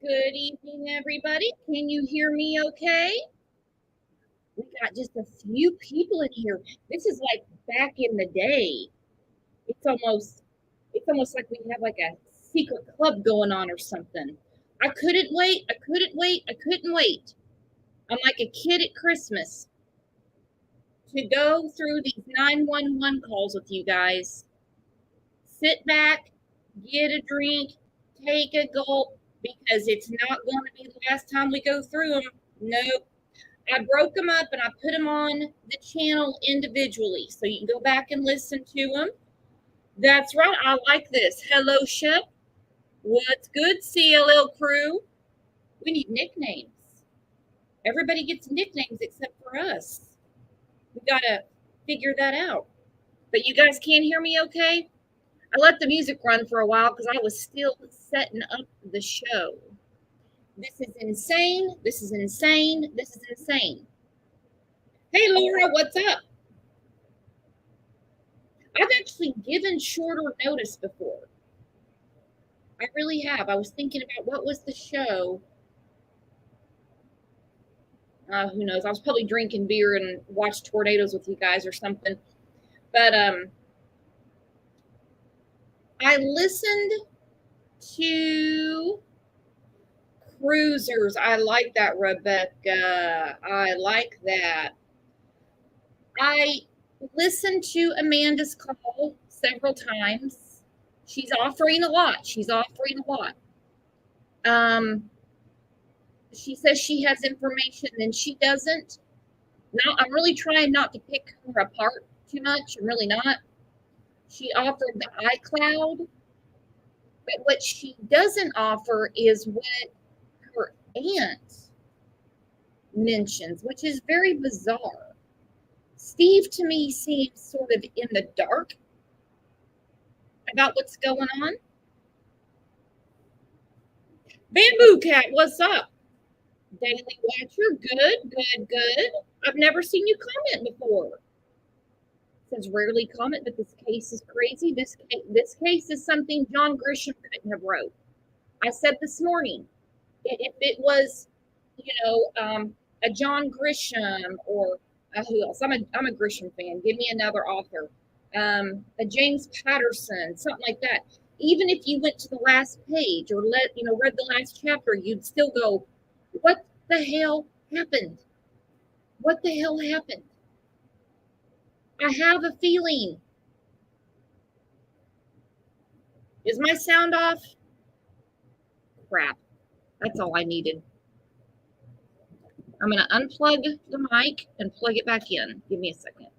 Good evening, everybody. Can you hear me okay? We got just a few people in here. This is like back in the day. It's almost like we have like a secret club going on or something. I couldn't wait. I couldn't wait. I couldn't wait. I'm like a kid at Christmas to go through these 911 calls with you guys. Sit back, get a drink, take a gulp, because it's not going to be the last time we go through them. Nope. I broke them up and I put them on the channel individually, so you can go back and listen to them. That's right. I like this. Hello, Shep. What's good, CLL crew? We need nicknames. Everybody gets nicknames except for us. We got to figure that out. But you guys can't hear me okay? I let the music run for a while because I was still setting up the show. This is insane. This is insane. This is insane. Hey, Laura, what's up? I've actually given shorter notice before. I really have. I was thinking about what was the show. Who knows? I was probably drinking beer and watched tornadoes with you guys or something. But I listened to Cruisers. I like that, Rebecca. I like that. I listened to Amanda's call several times. She's offering a lot. She says she has information and she doesn't. Now, I'm really trying not to pick her apart too much. I'm really not. She offered the iCloud, but what she doesn't offer is what her aunt mentions, which is very bizarre. Steve, to me, seems sort of in the dark about what's going on. Bamboo Cat, what's up? Daily Watcher, good. I've never seen you comment before. Says rarely comment, but this case is crazy. This case is something John Grisham couldn't have wrote. I said this morning, if it was, a John Grisham or who else? I'm a Grisham fan. Give me another author. A James Patterson, something like that. Even if you went to the last page or read the last chapter, you'd still go, what the hell happened? What the hell happened? I have a feeling. Is my sound off? Crap. That's all I needed. I'm going to unplug the mic and plug it back in. Give me a second.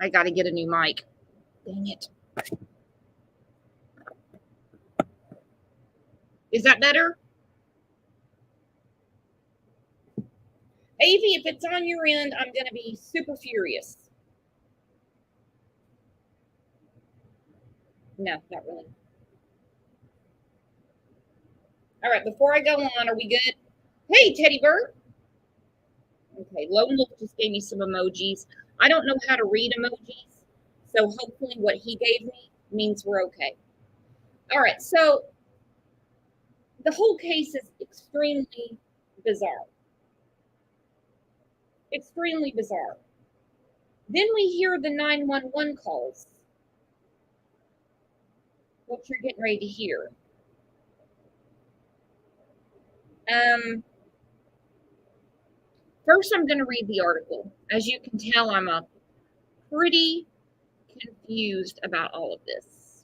I got to get a new mic. Dang it. Is that better? Avi, if it's on your end, I'm going to be super furious. No, not really. All right, before I go on, are we good? Hey, Teddy Bird. Okay, Lone Wolf just gave me some emojis. I don't know how to read emojis, so hopefully what he gave me means we're okay. All right, so the whole case is extremely bizarre. Extremely bizarre. Then we hear the 911 calls, what you're getting ready to hear. First, I'm going to read the article. As you can tell, I'm pretty confused about all of this.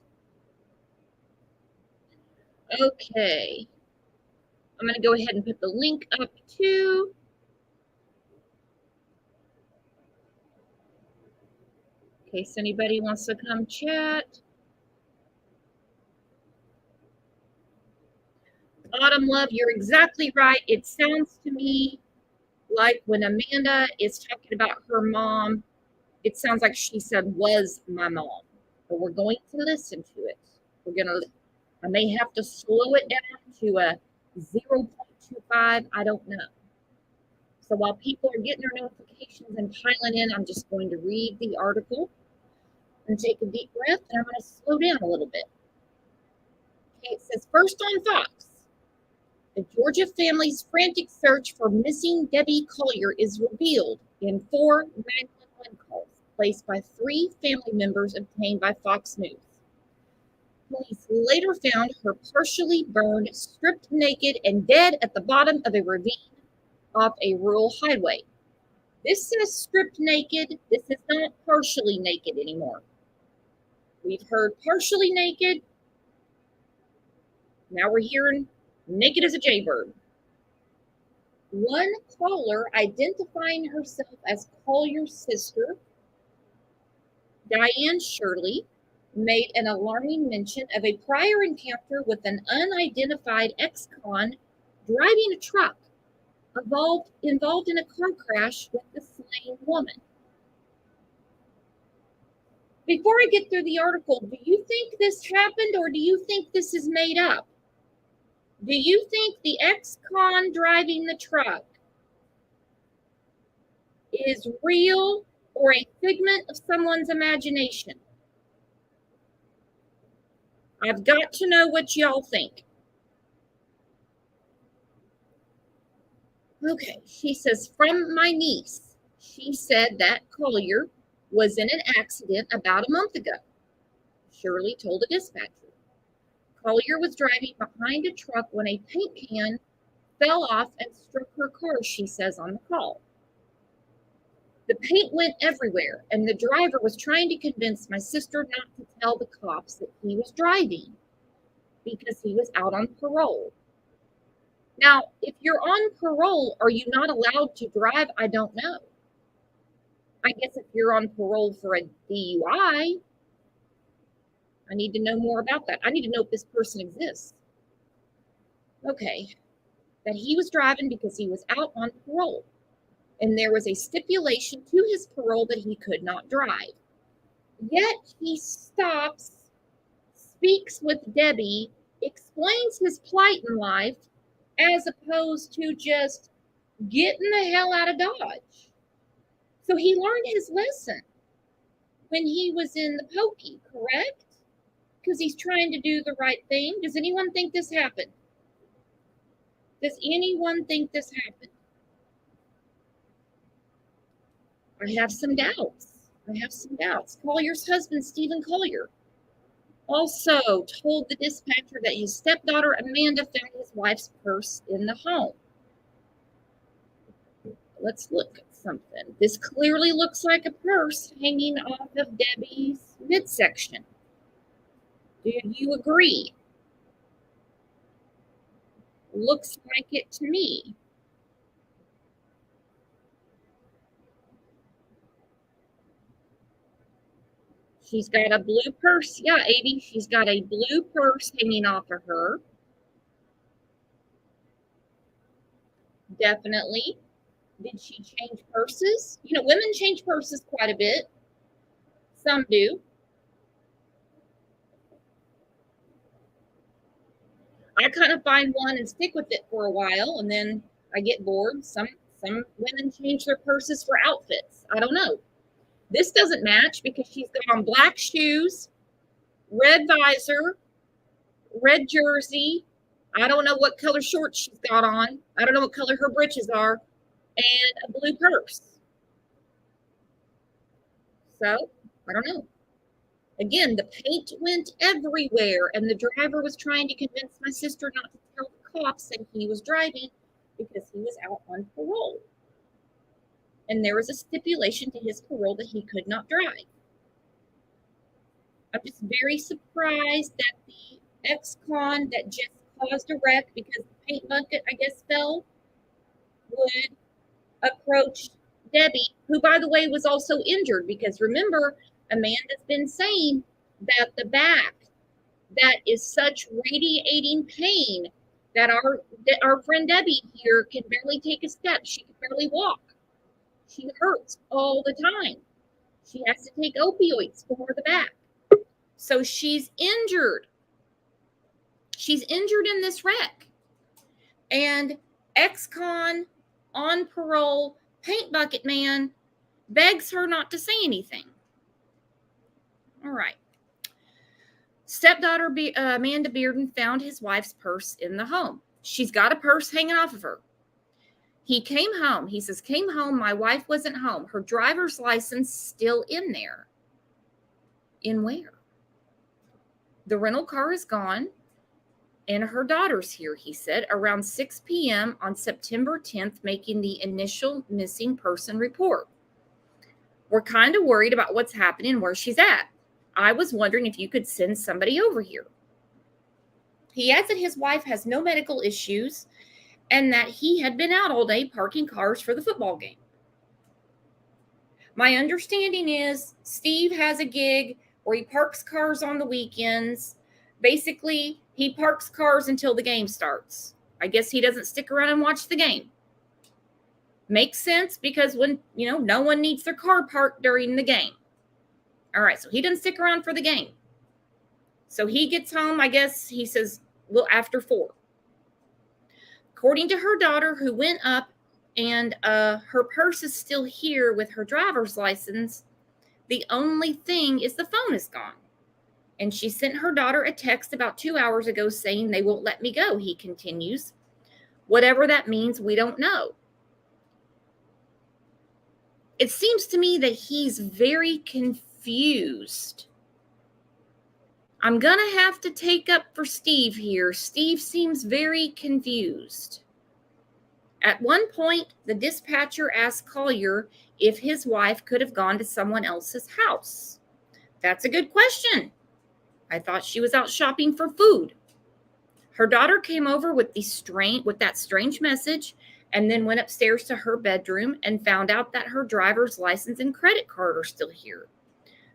Okay. I'm going to go ahead and put the link up too. In case anybody wants to come chat. Autumn Love, you're exactly right. It sounds to me like when Amanda is talking about her mom, it sounds like she said was my mom. But we're going to listen to it. I may have to slow it down to a 0.25. I don't know. So while people are getting their notifications and piling in, I'm just going to read the article and take a deep breath, and I'm going to slow down a little bit. Okay, it says, first on Fox, the Georgia family's frantic search for missing Debbie Collier is revealed in 4 911 calls placed by 3 family members obtained by Fox News. Police later found her partially burned, stripped naked, and dead at the bottom of a ravine off a rural highway. This says stripped naked. This is not partially naked anymore. We've heard partially naked. Now we're hearing naked as a jaybird. One caller identifying herself as Collier's sister, Diane Shirley, made an alarming mention of a prior encounter with an unidentified ex-con driving a truck involved in a car crash with the slain woman. Before I get through the article, do you think this happened or do you think this is made up? Do you think the ex-con driving the truck is real or a figment of someone's imagination? I've got to know what y'all think. Okay, she says, from my niece, she said that Collier was in an accident about a month ago. Shirley told a dispatcher. Collier was driving behind a truck when a paint can fell off and struck her car, she says on the call. The paint went everywhere, and the driver was trying to convince my sister not to tell the cops that he was driving because he was out on parole. Now, if you're on parole, are you not allowed to drive? I don't know. I guess if you're on parole for a DUI, I need to know more about that. I need to know if this person exists. Okay, that he was driving because he was out on parole. And there was a stipulation to his parole that he could not drive. Yet he stops, speaks with Debbie, explains his plight in life, as opposed to just getting the hell out of Dodge. So he learned his lesson when he was in the pokey, correct? Because he's trying to do the right thing. Does anyone think this happened? Does anyone think this happened? I have some doubts. Collier's husband, Stephen Collier, also told the dispatcher that his stepdaughter, Amanda, found his wife's purse in the home. Let's look at something. This clearly looks like a purse hanging off of Debbie's midsection. Do you agree? Looks like it to me. She's got a blue purse. Yeah, Avi, she's got a blue purse hanging off of her. Definitely. Did she change purses? You know, women change purses quite a bit. Some do. I kind of find one and stick with it for a while, and then I get bored. Some women change their purses for outfits. I don't know. This doesn't match because she's got on black shoes, red visor, red jersey. I don't know what color shorts she's got on. I don't know what color her breeches are, and a blue purse. So, I don't know. Again, the paint went everywhere, and the driver was trying to convince my sister not to tell the cops that he was driving because he was out on parole. And there was a stipulation to his parole that he could not drive. I'm just very surprised that the ex-con that just caused a wreck because the paint bucket, I guess, fell, would approach Debbie, who, by the way, was also injured because remember, Amanda's been saying that the back that is such radiating pain that our friend Debbie here can barely take a step. She can barely walk. She hurts all the time. She has to take opioids for the back. So she's injured. She's injured in this wreck. And ex-con on parole paint bucket man begs her not to say anything. All right. Stepdaughter Amanda Bearden found his wife's purse in the home. She's got a purse hanging off of her. He came home. He says, came home. My wife wasn't home. Her driver's license still in there. In where? The rental car is gone. And her daughter's here, he said, around 6 p.m. on September 10th, making the initial missing person report. We're kind of worried about what's happening and where she's at. I was wondering if you could send somebody over here. He adds that his wife has no medical issues and that he had been out all day parking cars for the football game. My understanding is Steve has a gig where he parks cars on the weekends. Basically, he parks cars until the game starts. I guess he doesn't stick around and watch the game. Makes sense because when, no one needs their car parked during the game. All right, so he doesn't stick around for the game. So he gets home, I guess he says, well, after 4. According to her daughter, who went up, and her purse is still here with her driver's license, the only thing is the phone is gone. And she sent her daughter a text about 2 hours ago saying they won't let me go, he continues. Whatever that means, we don't know. It seems to me that he's very confused. I'm going to have to take up for Steve here. Steve seems very confused. At one point, the dispatcher asked Collier if his wife could have gone to someone else's house. That's a good question. I thought she was out shopping for food. Her daughter came over with that strange message and then went upstairs to her bedroom and found out that her driver's license and credit card are still here.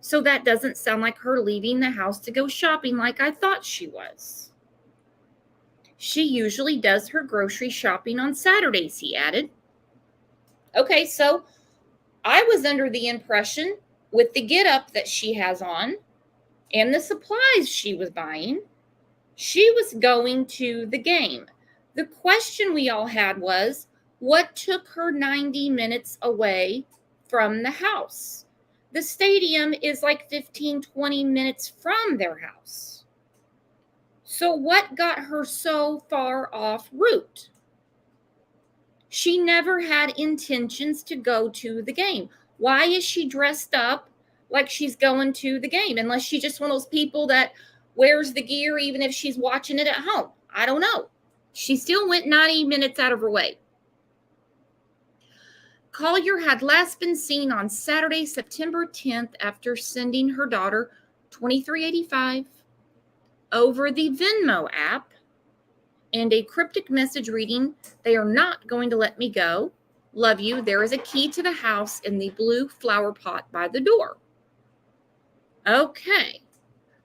So that doesn't sound like her leaving the house to go shopping like I thought she was. She usually does her grocery shopping on Saturdays, he added. Okay, so I was under the impression with the get-up that she has on and the supplies she was buying, she was going to the game. The question we all had was, what took her 90 minutes away from the house? The stadium is like 15, 20 minutes from their house. So what got her so far off route? She never had intentions to go to the game. Why is she dressed up like she's going to the game? Unless she's just one of those people that wears the gear even if she's watching it at home. I don't know. She still went 90 minutes out of her way. Collier had last been seen on Saturday, September 10th after sending her daughter $23.85 over the Venmo app and a cryptic message reading, "They are not going to let me go. Love you. There is a key to the house in the blue flower pot by the door." Okay.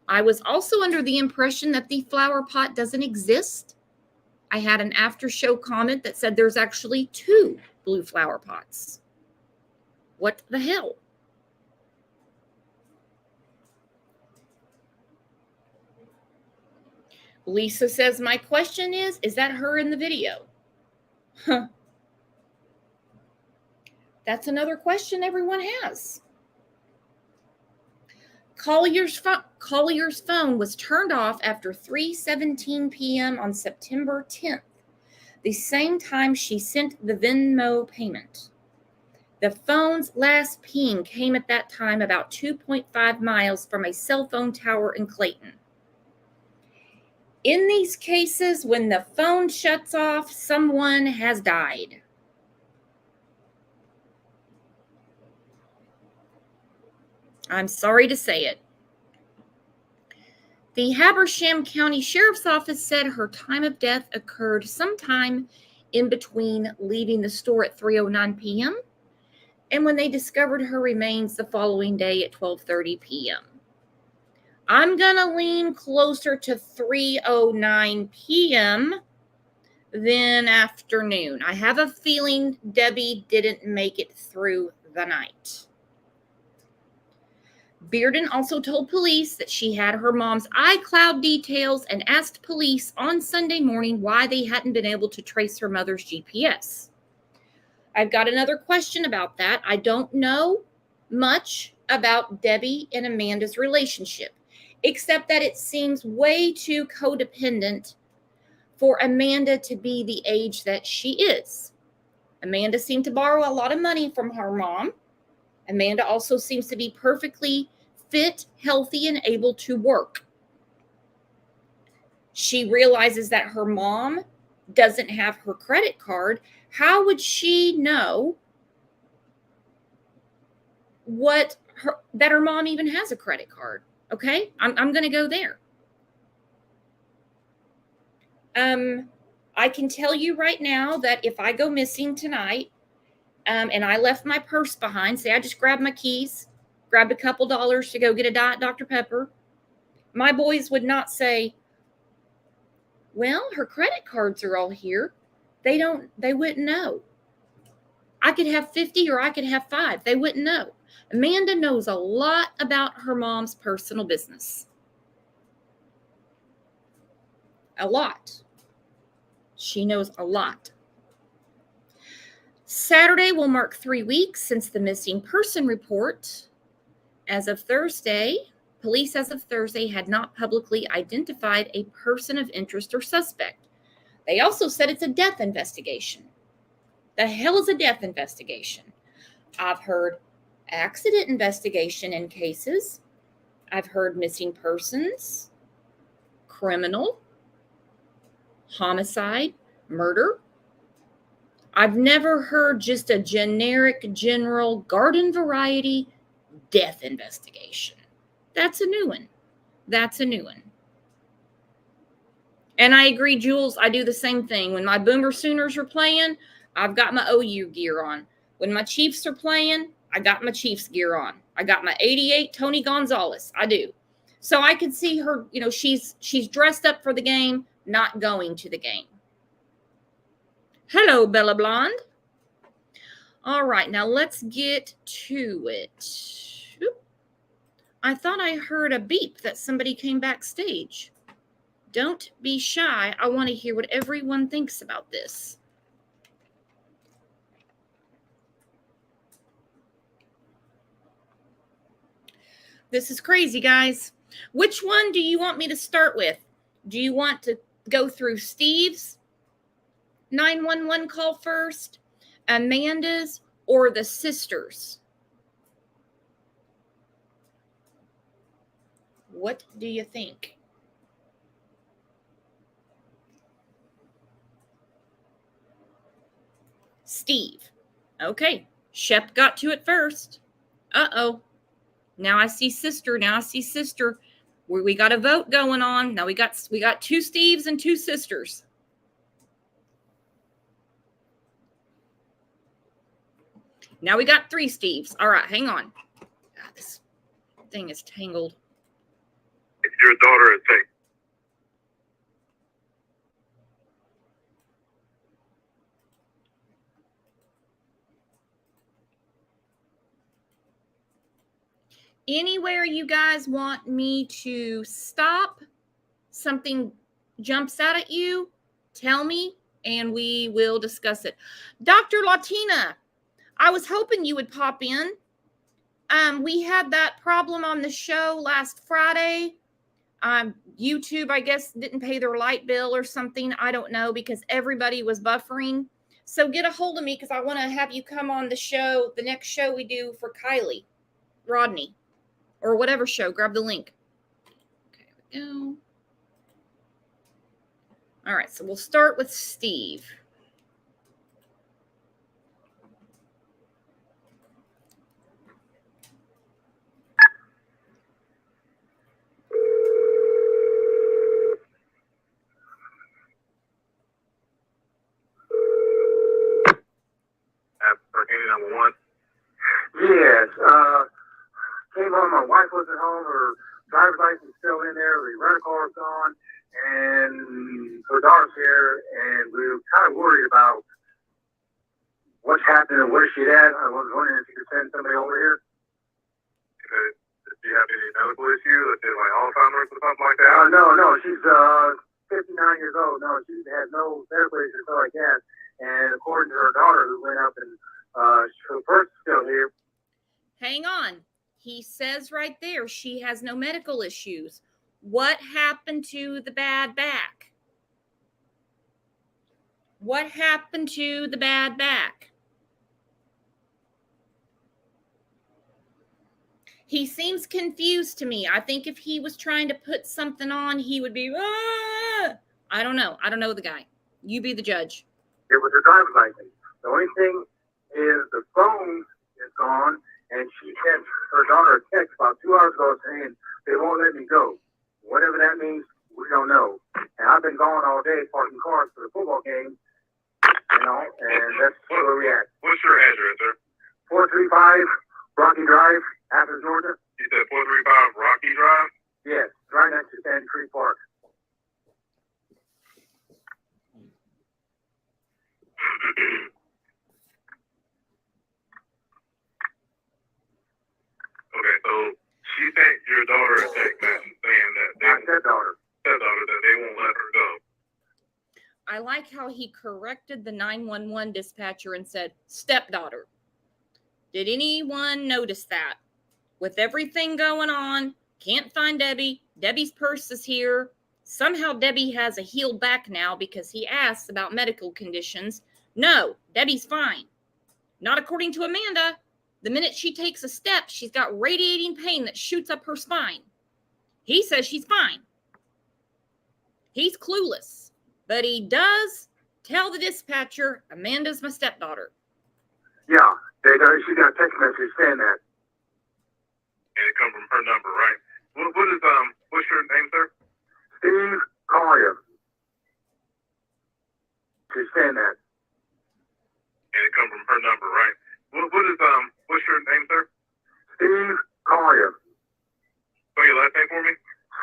I was also under the impression that the flower pot doesn't exist. I had an after show comment that said there's actually 2 blue flower pots. What the hell? Lisa says, my question is that her in the video? Huh. That's another question everyone has. Collier's phone was turned off after 3:17 p.m. on September 10th, the same time she sent the Venmo payment. The phone's last ping came at that time about 2.5 miles from a cell phone tower in Clayton. In these cases, when the phone shuts off, someone has died. I'm sorry to say it. The Habersham County Sheriff's Office said her time of death occurred sometime in between leaving the store at 3:09 p.m. and when they discovered her remains the following day at 12:30 p.m. I'm going to lean closer to 3:09 p.m. than afternoon. I have a feeling Debbie didn't make it through the night. Bearden also told police that she had her mom's iCloud details and asked police on Sunday morning why they hadn't been able to trace her mother's GPS. I've got another question about that. I don't know much about Debbie and Amanda's relationship, except that it seems way too codependent for Amanda to be the age that she is. Amanda seemed to borrow a lot of money from her mom. Amanda also seems to be perfectly fit, healthy, and able to work. She realizes that her mom doesn't have her credit card. How would she know that her mom even has a credit card? Okay, I'm going to go there. I can tell you right now that if I go missing tonight, and I left my purse behind, say I just grabbed my keys, grabbed a couple dollars to go get a Diet Dr. Pepper, my boys would not say, well, her credit cards are all here. They wouldn't know. I could have 50 or I could have 5. They wouldn't know. Amanda knows a lot about her mom's personal business. A lot. She knows a lot. Saturday will mark 3 weeks since the missing person report. As of Thursday, police had not publicly identified a person of interest or suspect. They also said it's a death investigation. The hell is a death investigation? I've heard accident investigation in cases. I've heard missing persons, criminal, homicide, murder. I've never heard just a generic, general, garden variety death investigation. That's a new one. And I agree, Jules, I do the same thing. When my Boomer Sooners are playing, I've got my OU gear on. When my Chiefs are playing, I got my Chiefs gear on. I got my 88 Tony Gonzalez. I do. So I could see her, she's dressed up for the game, not going to the game. Hello, Bella Blonde. All right, now let's get to it. I thought I heard a beep that somebody came backstage. Don't be shy. I want to hear what everyone thinks about this. This is crazy, guys. Which one do you want me to start with? Do you want to go through Steve's 911 call first, Amanda's, or the sisters? What do you think? Steve. Okay, Shep got to it first. Uh-oh. Now I see sister. We got a vote going on. Now we got 2 Steves and 2 sisters. Now we got 3 Steves. All right, hang on. God, this thing is tangled. Your daughter is taken. Anywhere you guys want me to stop, something jumps out at you, tell me and we will discuss it. Dr. Latina, I was hoping you would pop in. We had that problem on the show last Friday. YouTube, I guess, didn't pay their light bill or something. I don't know, because everybody was buffering. So get a hold of me, because I want to have you come on the show, the next show we do for Kylie, Rodney, or whatever show. Grab the link. Okay, here we go. All right, so we'll start with Steve. Number one. Yes. Came home. My wife wasn't home. Her driver's license still in there. The rental car was gone, and her daughter's here. And we were kind of worried about what's happening and where she's at. I was wondering if you could send somebody over here. Do you have any medical issues, like Alzheimer's or something like that? No. She's 59 years old. No, she has no medical issues like that. And according to her daughter, who went up and her purse is still here. Hang on. He says right there she has no medical issues. What happened to the bad back? What happened to the bad back? He seems confused to me. I think if he was trying to put something on, he would be, ah! I don't know. I don't know the guy. You be the judge. It was her driver's license. The only thing is the phone is gone, and she sent her daughter a text about 2 hours ago saying they won't let me go. Whatever that means, we don't know. And I've been gone all day parking cars for the football game, and that's where we're at. What's your address, sir? 435 Rocky Drive, Athens, Georgia. You said 435 Rocky Drive? Yes, right next to Sandy Creek Park. Okay, so she sent your daughter a text message saying that stepdaughter that they won't let her go. I like how he corrected the 911 dispatcher and said stepdaughter. Did anyone notice that? With everything going on, can't find Debbie. Debbie's purse is here. Somehow Debbie has a healed back now because he asked about medical conditions. No, Debbie's fine. Not according to Amanda. The minute she takes a step, she's got radiating pain that shoots up her spine. He says she's fine. He's clueless, but he does tell the dispatcher, Amanda's my stepdaughter. Yeah, she got a text message saying that. And it comes from her number, right? What's your name, sir? Steve Collier. She's saying that. And it comes from her number, right? What's your name, sir? Steve Collier. Spell your last name for me?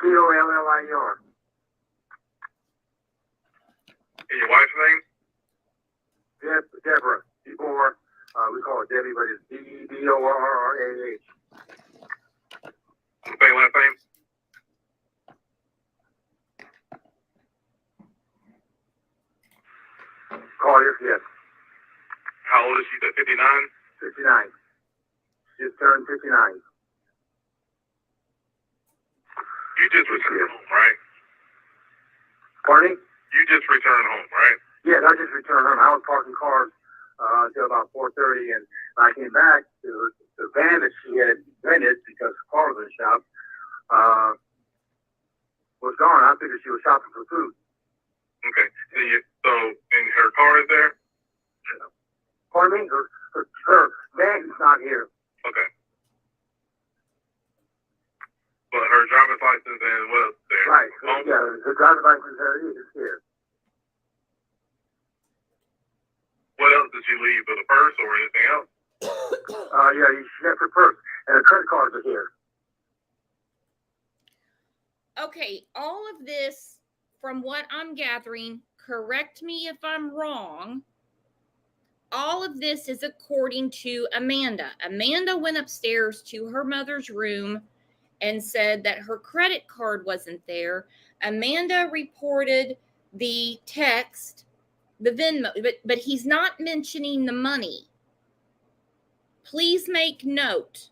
Collier. And your wife's name? Deborah. Before we call her Debbie, but it's Deborrah. Spell your last name? Collier, yes. How old is she? 59? 59. Just turned 59. You just returned home, right? Pardon me? You just returned home, right? Yes, I just returned home. I was parking cars until about 4:30, and I came back to the van that she had rented because the car was in the shop was gone. I figured she was shopping for food. Okay. And her car is there? Pardon me? Her van is not here. Okay. But her driver's license and what else is there? Right. Yeah, her driver's license is here. What else did she leave? For the purse or anything else? Yeah, she left her purse. And her credit cards are here. Okay, all of this, from what I'm gathering, correct me if I'm wrong, all of this is according to Amanda. Amanda went upstairs to her mother's room and said that her credit card wasn't there. Amanda reported the text, the Venmo, but he's not mentioning the money. Please make note.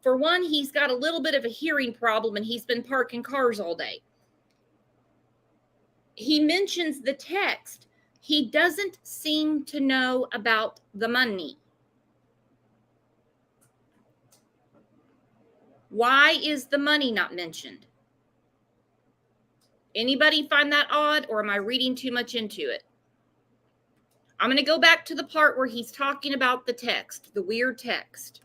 For one, he's got a little bit of a hearing problem and he's been parking cars all day. He mentions the text. He doesn't seem to know about the money. Why is the money not mentioned? Anybody find that odd, or am I reading too much into it? I'm going to go back to the part where he's talking about the text, the weird text.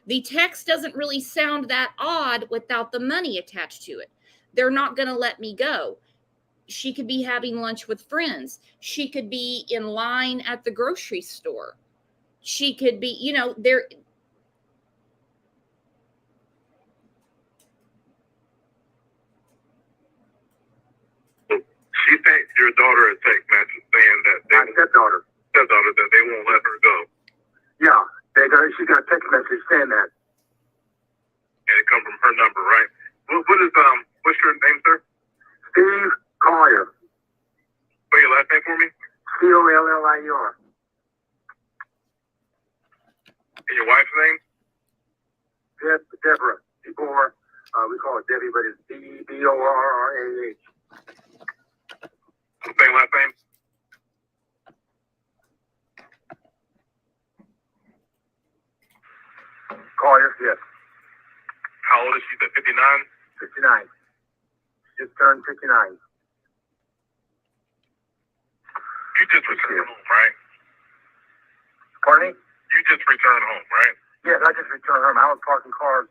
The text doesn't really sound that odd without the money attached to it. They're not going to let me go. She could be having lunch with friends. She could be in line at the grocery store. She could be, there. She thinks your daughter a text message saying that my stepdaughter that they won't let her go. Yeah, she got a text message saying that. And it comes from her number, right? What's your name, sir? Steve Collier. Spell your last name for me? Collier. And your wife's name? Deborah. Before, we call it Debbie, but it's Deborrah. Same last name? Collier, yes. How old is she? 59? 59. Just turned 59. You just returned home, right? Pardon me? You just returned home, right? Yes, I just returned home. I was parking cars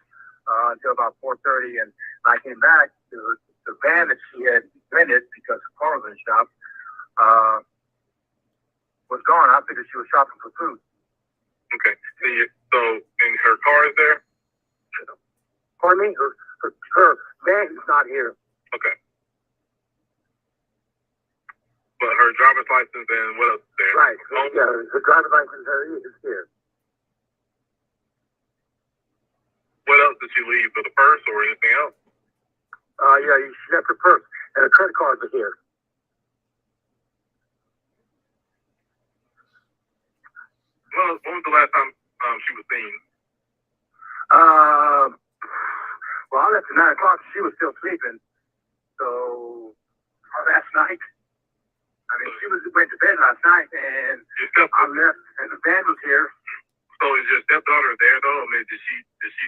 until about 4:30, and when I came back, the van that she had rented because the car was in the shop was gone. I figured she was shopping for food. Okay. So and her car is there? Pardon me? Her van is not here. Okay. But her driver's license and what else is there? Right. Yeah, her driver's license is here. What else did she leave? For the purse or anything else? Yeah, she left her purse and her credit cards are here. Well, when was the last time she was seen? Well, I left at 9 o'clock. She was still sleeping. So, last night. I mean, she went to bed last night, and I left, and the van was here. So, is your stepdaughter there, though? I mean, did she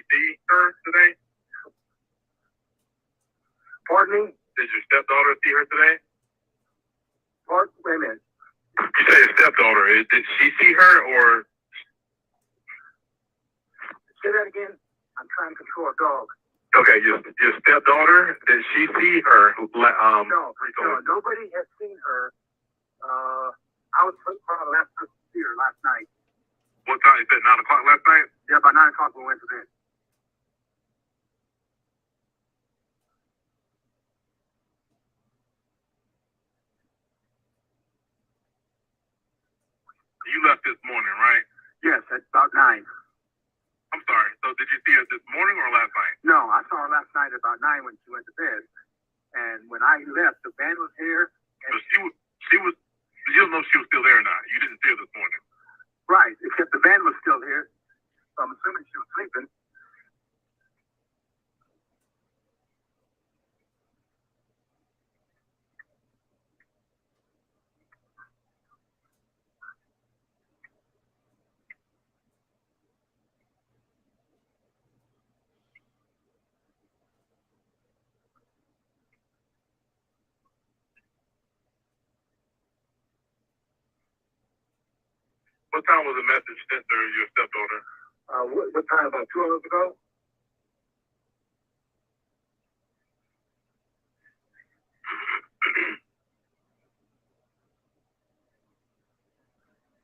see her today? Pardon me? Did your stepdaughter see her today? Wait a minute. You say your stepdaughter. Did she see her, or? Say that again. I'm trying to control a dog. Okay, your stepdaughter, did she see her? No, nobody has seen her. I was probably the last person to see her last night. What time? You said 9 o'clock last night? Yeah, by 9 o'clock we went to bed. You left this morning, right? Yes, at about 9. I'm sorry. So did you see her this morning or last night? No, I saw her last night about 9 when she went to bed. And when I left, the van was here. And so she was. You don't know if she was still there or not. You didn't see her this morning. Right, except the van was still here. So I'm assuming she was sleeping. What time was the message sent to your stepdaughter? What time? About 2 hours ago?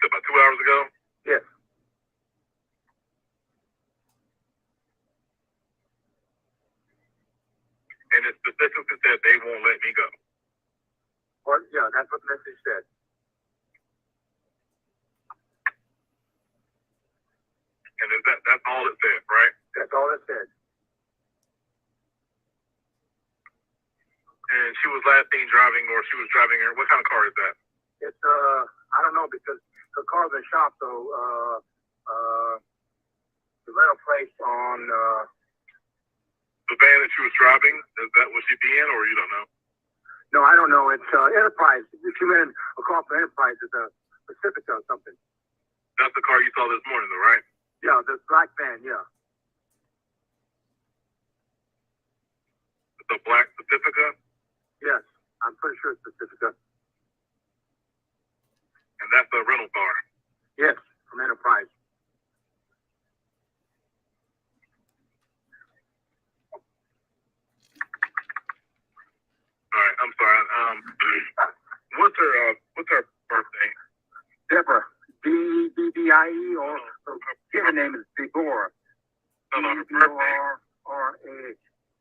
About 2 hours ago? Yes. And it specifically said they won't let me go. Well, yeah, that's what the message said. said, right? That's all it said. And she was last seen driving, or she was driving her. What kind of car is that? It's I don't know, because the car's in shop, so the rental place on the van that she was driving. Is that was she be in, or you don't know? No, I don't know. It's Enterprise. If you meant a call for Enterprise, it's a Pacifica or something. That's the car you saw this morning, though, right? Yeah, the black van. Yeah. The black Pacifica. Yes, I'm pretty sure it's Pacifica. And that's a rental car? Yes, from Enterprise. All right, I'm sorry. What's her birthday? Deborah. D-E-B-B-I-E, or her given name is Deborah. No, her birthday. R-A.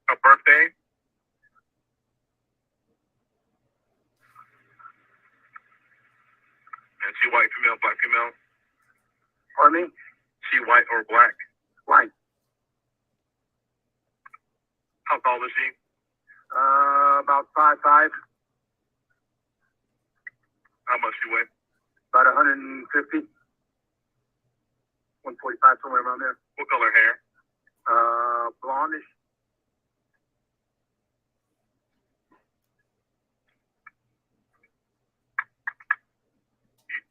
Her birthday? And she white, female, black, female? Pardon me? She white or black? White. How tall is she? About 5'5". How much she weigh? About 150. 145, somewhere around there. What color hair? Blondish.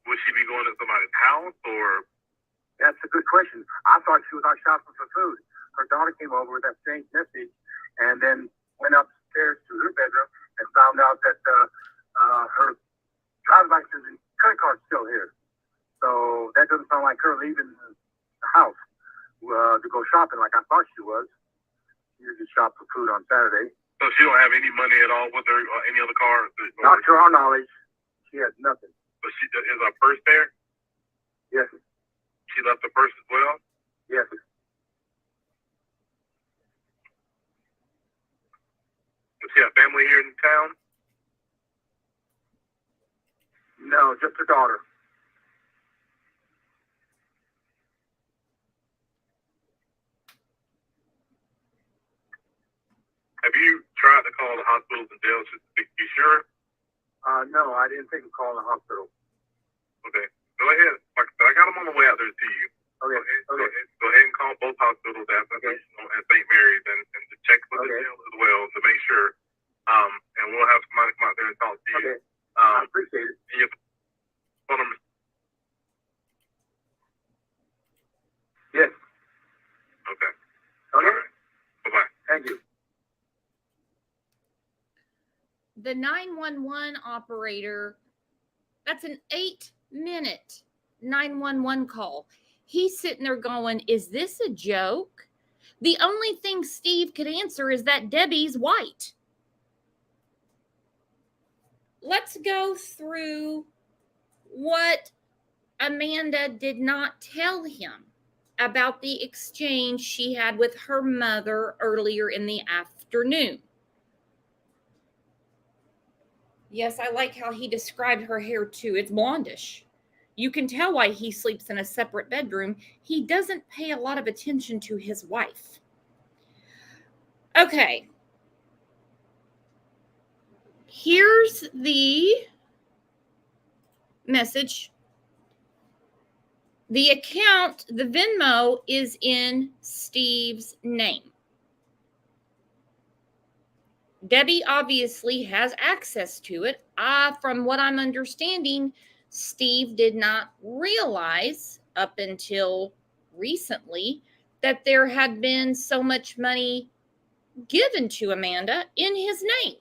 Would she be going to somebody's house, or? That's a good question. I thought she was out shopping for food. Her daughter came over with that strange message, and then went upstairs to her bedroom and found out that her driver's license and credit card's still here. So that doesn't sound like her leaving the house to go shopping like I thought she was. She usually shop for food on Saturday. So she don't have any money at all with her or any other car? Not to our knowledge. She has nothing. But she is her purse there? Yes. She left the purse as well? Yes. Does she have family here in town? No, just her daughter. Have you tried to call the hospitals and jails just to be sure? No, I didn't think of calling the hospital. Okay. Go ahead. Like I said, I got them on the way out there to you. Okay. Go ahead and call both hospitals at St. Mary's and to check with the jail as well to make sure. And we'll have somebody come out there and talk to you. Okay. I appreciate it. And your phone number. Yes. Okay. Okay. Right. Bye-bye. Thank you. The 911 operator, that's an 8-minute 911 call. He's sitting there going, is this a joke? The only thing Steve could answer is that Debbie's white. Let's go through what Amanda did not tell him about the exchange she had with her mother earlier in the afternoon. Yes, I like how he described her hair too. It's blondish. You can tell why he sleeps in a separate bedroom. He doesn't pay a lot of attention to his wife. Okay. Here's the message. The account, the Venmo, is in Steve's name. Debbie obviously has access to it. From what I'm understanding, Steve did not realize up until recently that there had been so much money given to Amanda in his name.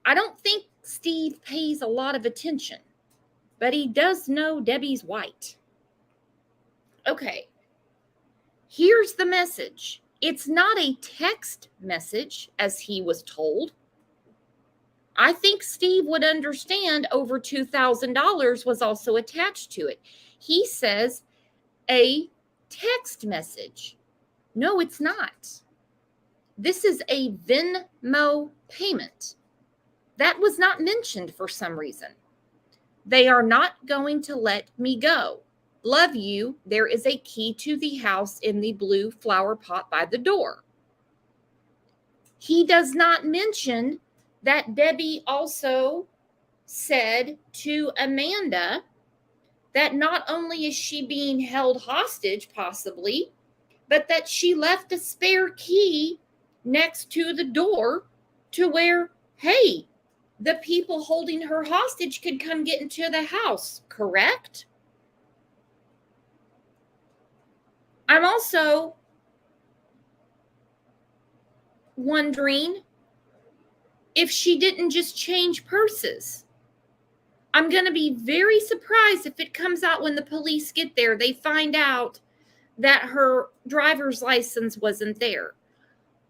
I don't think Steve pays a lot of attention, but he does know Debbie's white. Okay, here's the message. It's not a text message, as he was told. I think Steve would understand over $2,000 was also attached to it. He says a text message. No, it's not. This is a Venmo payment. That was not mentioned for some reason. They are not going to let me go. Love you. There is a key to the house in the blue flower pot by the door. He does not mention that Debbie also said to Amanda that not only is she being held hostage, possibly, but that she left a spare key next to the door to where, hey, the people holding her hostage could come get into the house, correct? I'm also wondering if she didn't just change purses. I'm going to be very surprised if it comes out when the police get there, they find out that her driver's license wasn't there.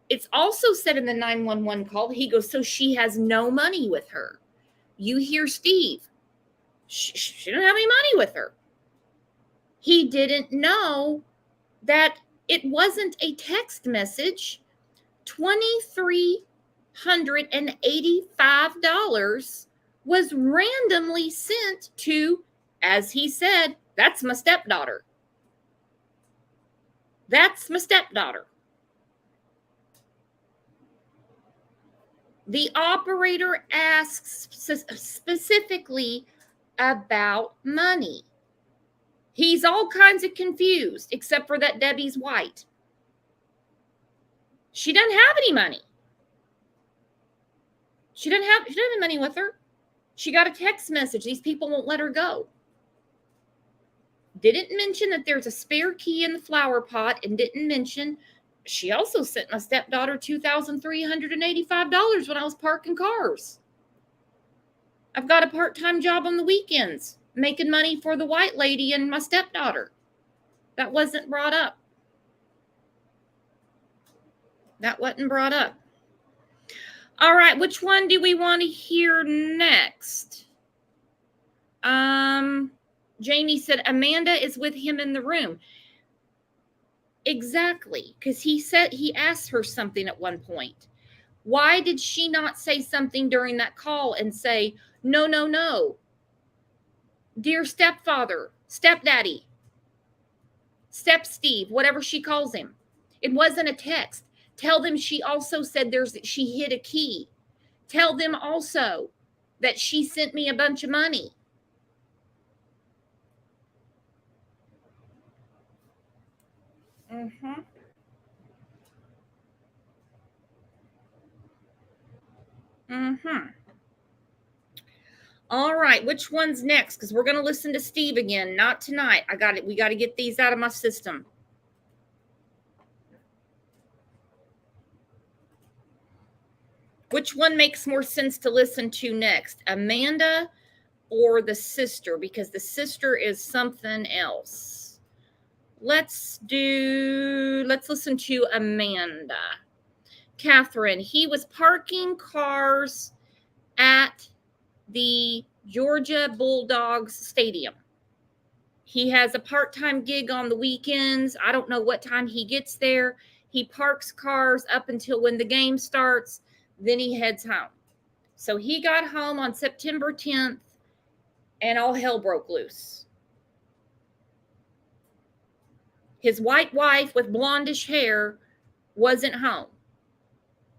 It's also said in the 911 call, he goes, so she has no money with her. You hear Steve. She didn't have any money with her. He didn't know that it wasn't a text message. $2,385 was randomly sent to, as he said, that's my stepdaughter. That's my stepdaughter. The operator asks specifically about money. He's all kinds of confused, except for that Debbie's white. She doesn't have any money. She doesn't have any money with her. She got a text message. These people won't let her go. Didn't mention that there's a spare key in the flower pot, and didn't mention she also sent my stepdaughter $2,385 when I was parking cars. I've got a part-time job on the weekends, making money for the white lady and my stepdaughter. That wasn't brought up. That wasn't brought up. All right, which one do we want to hear next? Jamie said Amanda is with him in the room. Exactly, because he asked her something at one point. Why did she not say something during that call and say, no, dear stepfather, stepdaddy, step Steve, whatever she calls him? It wasn't a text. Tell them she also said she hid a key. Tell them also that she sent me a bunch of money. All right, which one's next? Because we're going to listen to Steve again. Not tonight. We got to get these out of my system. Which one makes more sense to listen to next? Amanda or the sister? Because the sister is something else. Let's listen to Amanda. Catherine, he was parking cars at the Georgia Bulldogs Stadium. He has a part-time gig on the weekends. I don't know what time he gets there. He parks cars up until when the game starts. Then he heads home. So he got home on September 10th and all hell broke loose. His white wife with blondish hair wasn't home.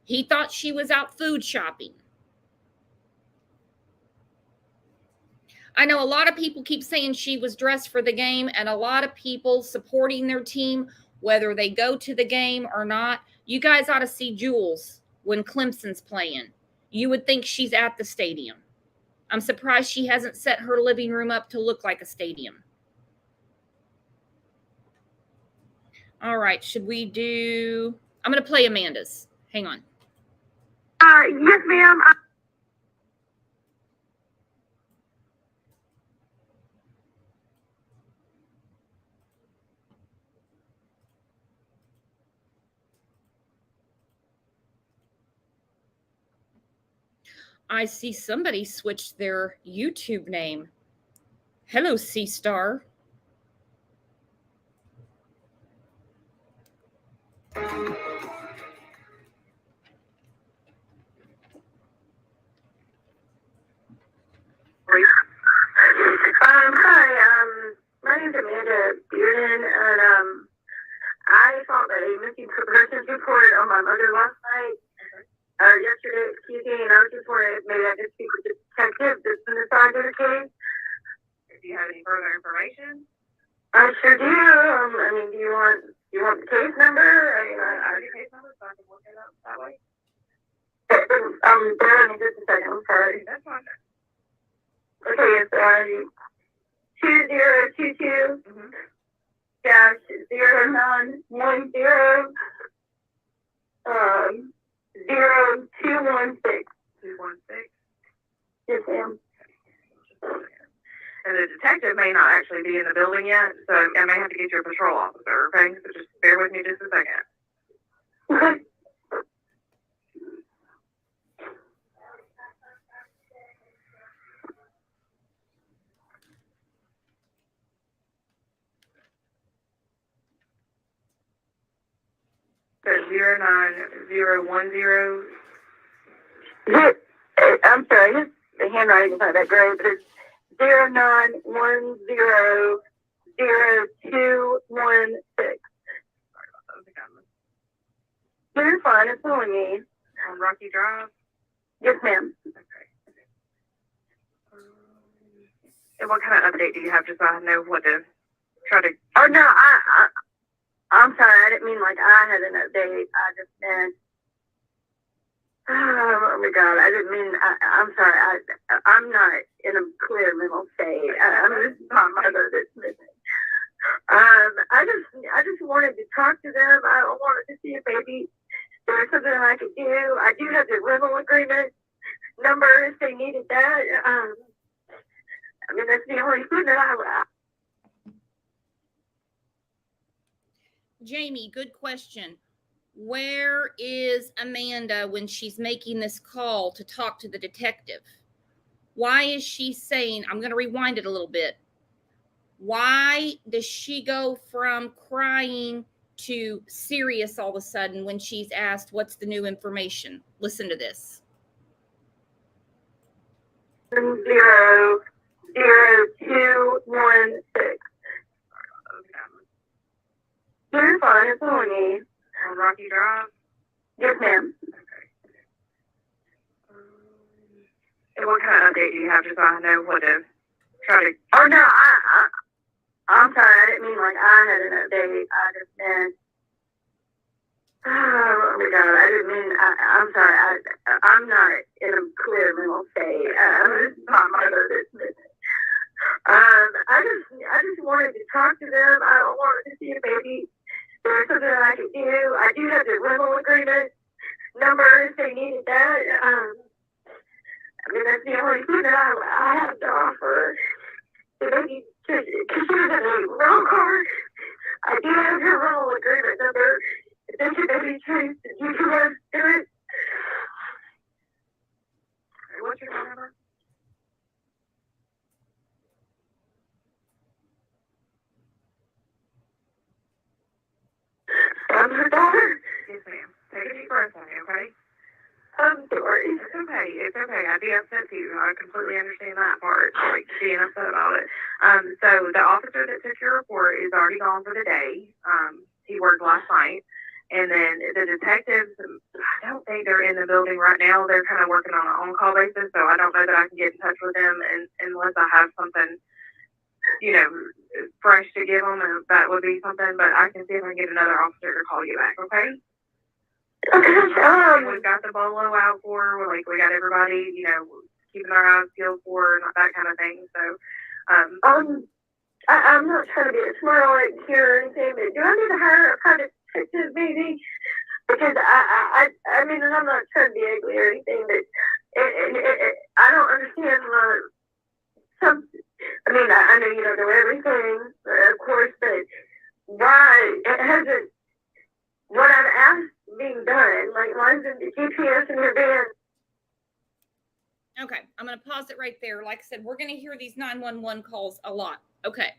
He thought she was out food shopping. I know a lot of people keep saying she was dressed for the game, and a lot of people supporting their team, whether they go to the game or not. You guys ought to see Jules when Clemson's playing. You would think she's at the stadium. I'm surprised she hasn't set her living room up to look like a stadium. All right, should we do... I'm going to play Amanda's. Hang on. Yes, ma'am. I see somebody switched their YouTube name. Hello, C-Star. Hi, my name's Amanda, looking for person's report on my mother last night, yesterday, excuse me, and I was just wondering if maybe I could speak with the detective that's been assigned to the case. Do you have any further information? I sure do. I mean, do you want the case number? I mean, I the case number so I can look it up that way. Bear with me just a second. I'm sorry. That's fine. Okay, it's 2022 dash 0910 0216. 216? Yes, ma'am. And the detective may not actually be in the building yet, so I may have to get your patrol officer, okay? So just bear with me just a second. Okay. So 09010. I'm sorry, the handwriting is not that great, but it's 09100216. You're fine, it's only me. On Rocky Drive? Yes, ma'am. Okay. And what kind of update do you have, just so I know what to try to... Oh, no, I'm sorry, I didn't mean like I had an update. I just meant... Oh my God, I didn't mean... I'm sorry, I'm not in a clear mental state. This is my mother that's missing. I just wanted to talk to them. I wanted to see if maybe there was something I could do. I do have the rental agreement number if they needed that. I mean, that's the only thing that I... Jamie, good question. Where is Amanda when she's making this call to talk to the detective? Why is she saying, I'm going to rewind it a little bit. Why does she go from crying to serious all of a sudden when she's asked, what's the new information? Listen to this. 00216. You're fine, it's only me. On Rocky Drive? Yes, ma'am. Okay. And what kind of update do you have, just so I know what to try to... Oh, no, I'm sorry, I didn't mean like I had an update. I just meant... Oh, my God, I didn't mean... I'm sorry, I'm not in a clear mental state. This is my mother that's missing. I just wanted to talk to them. I wanted to see if maybe there was something I could do. I do have the rental agreement number if they needed that. I mean, that's the only thing that I have to offer. So maybe because she has a rental card, I do have your rental agreement number. If they could maybe change the GPS to it. What's your phone number? I'm her daughter. Yes, ma'am. Take a deep breath on me, okay? I'm sorry. It's okay. It's okay. I'd be upset too. I completely understand that part, like being upset about it. So the officer that took your report is already gone for the day. He worked last night. And then the detectives, I don't think they're in the building right now. They're kind of working on an on-call basis, so I don't know that I can get in touch with them unless I have something, fresh to give them, and that would be something. But I can see if I can get another officer to call you back, okay? Okay. We've got the bolo out for her. We got everybody, keeping our eyes peeled for her, and that kind of thing. So, I'm not trying to be a smart aleck here or anything, but do I need to hire a private detective maybe? Because I mean, and I'm not trying to be ugly or anything, but I don't understand I know you don't know everything, of course, but why hasn't what I've asked being done? Like, why isn't the GPS in your van? Okay, I'm going to pause it right there. Like I said, we're going to hear these 911 calls a lot. Okay.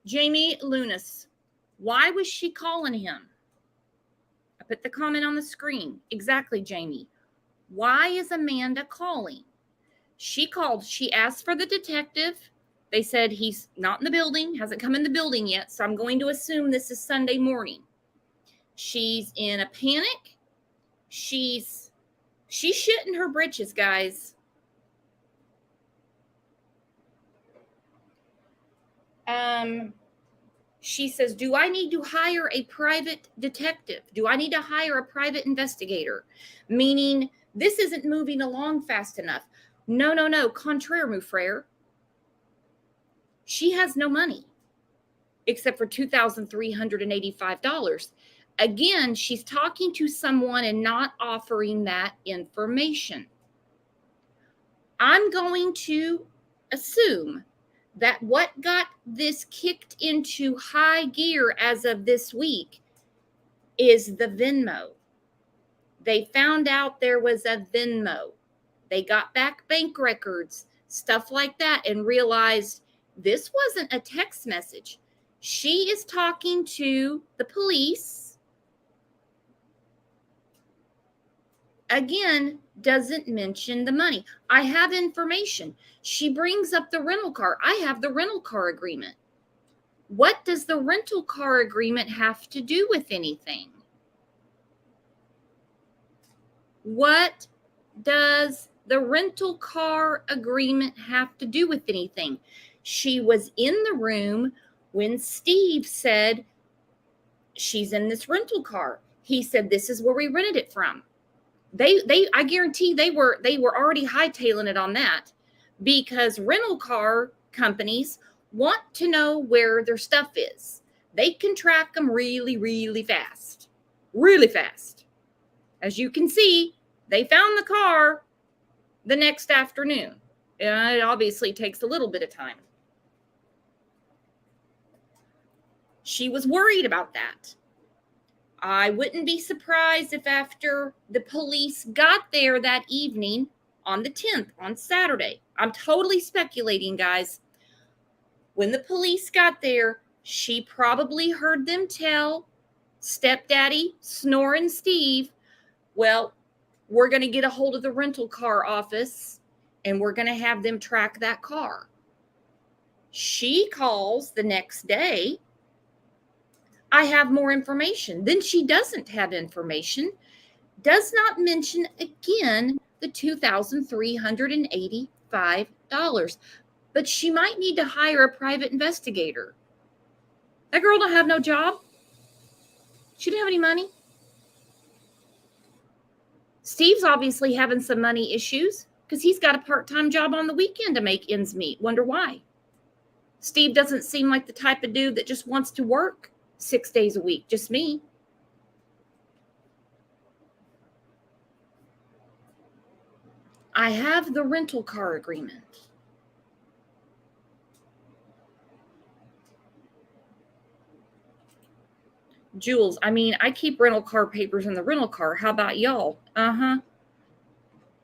Jamie Lunas, why was she calling him? I put the comment on the screen. Exactly, Jamie. Why is Amanda calling? She called. She asked for the detective. They said he's not in the building, hasn't come in the building yet, so I'm going to assume this is Sunday morning. She's in a panic. She's shitting her britches, guys. She says, do I need to hire a private detective? Do I need to hire a private investigator? Meaning, this isn't moving along fast enough. No. Contraire, mon frere. She has no money except for $2,385. Again, she's talking to someone and not offering that information. I'm going to assume that what got this kicked into high gear as of this week is the Venmo. They found out there was a Venmo. They got back bank records, stuff like that, and realized this wasn't a text message. She is talking to the police. Again, doesn't mention the money. I have information. She brings up the rental car. I have the rental car agreement. What does the rental car agreement have to do with anything? What does the rental car agreement have to do with anything? She was in the room when Steve said, she's in this rental car. He said, this is where we rented it from. I guarantee they were already hightailing it on that, because rental car companies want to know where their stuff is. They can track them really, really fast. Really fast. As you can see, they found the car the next afternoon. It obviously takes a little bit of time. She was worried about that. I wouldn't be surprised if after the police got there that evening on the 10th, on Saturday, I'm totally speculating, guys. When the police got there, she probably heard them tell stepdaddy, Snoring Steve, well, we're going to get a hold of the rental car office and we're going to have them track that car. She calls the next day. I have more information. Then she doesn't have information, does not mention again the $2,385. But she might need to hire a private investigator. That girl don't have no job. She didn't have any money. Steve's obviously having some money issues because he's got a part-time job on the weekend to make ends meet. Wonder why. Steve doesn't seem like the type of dude that just wants to work 6 days a week. Just me. I have the rental car agreement. Jules, I mean, I keep rental car papers in the rental car. How about y'all? Uh-huh.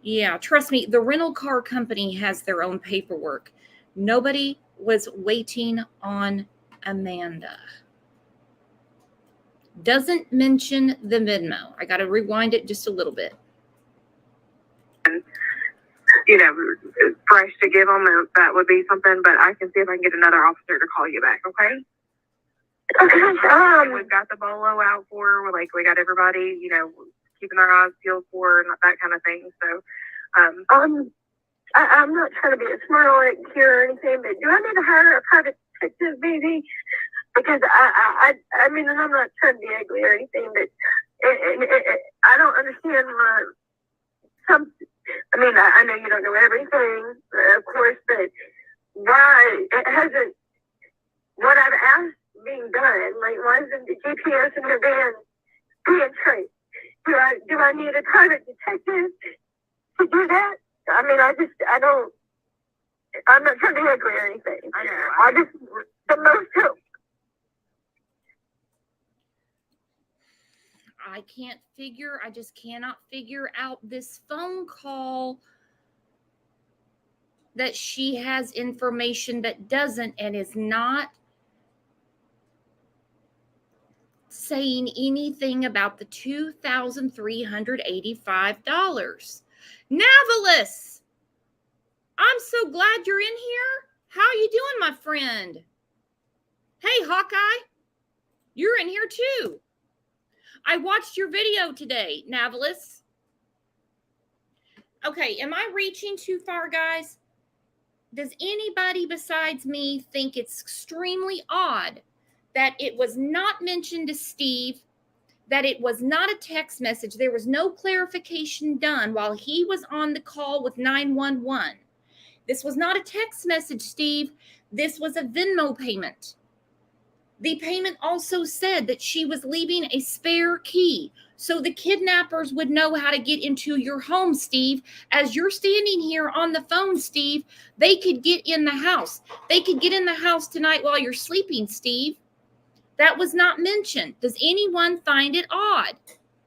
Yeah, trust me, the rental car company has their own paperwork. Nobody was waiting on Amanda. Doesn't mention the Venmo. I got to rewind it just a little bit. You know, fresh to give them, that would be something, but I can see if I can get another officer to call you back, okay? Okay. We've got the bolo out for her. Like, we got everybody, you know, keeping our eyes peeled for her and that kind of thing. So, I'm not trying to be a smart aleck here or anything, but do I need to hire a private detective, maybe? Because I mean, and I'm not trying to be ugly or anything, but I don't understand why some. I mean, I know you don't know everything, of course, but why it hasn't, what I've asked being done, like, why isn't the GPS in the van being traced? Do I need a private detective to do that? I mean, I'm not trying to be ugly or anything. I just, the most help. I just cannot figure out this phone call that she has information that doesn't and is not saying anything about the $2,385. Navalis, I'm so glad you're in here. How are you doing, my friend? Hey, Hawkeye, you're in here too. I watched your video today, Navalis. Okay, am I reaching too far, guys? Does anybody besides me think it's extremely odd that it was not mentioned to Steve, that it was not a text message? There was no clarification done while he was on the call with 911. This was not a text message, Steve. This was a Venmo payment. The payment also said that she was leaving a spare key so the kidnappers would know how to get into your home, Steve. As you're standing here on the phone, Steve, they could get in the house. They could get in the house tonight while you're sleeping, Steve. That was not mentioned. Does anyone find it odd?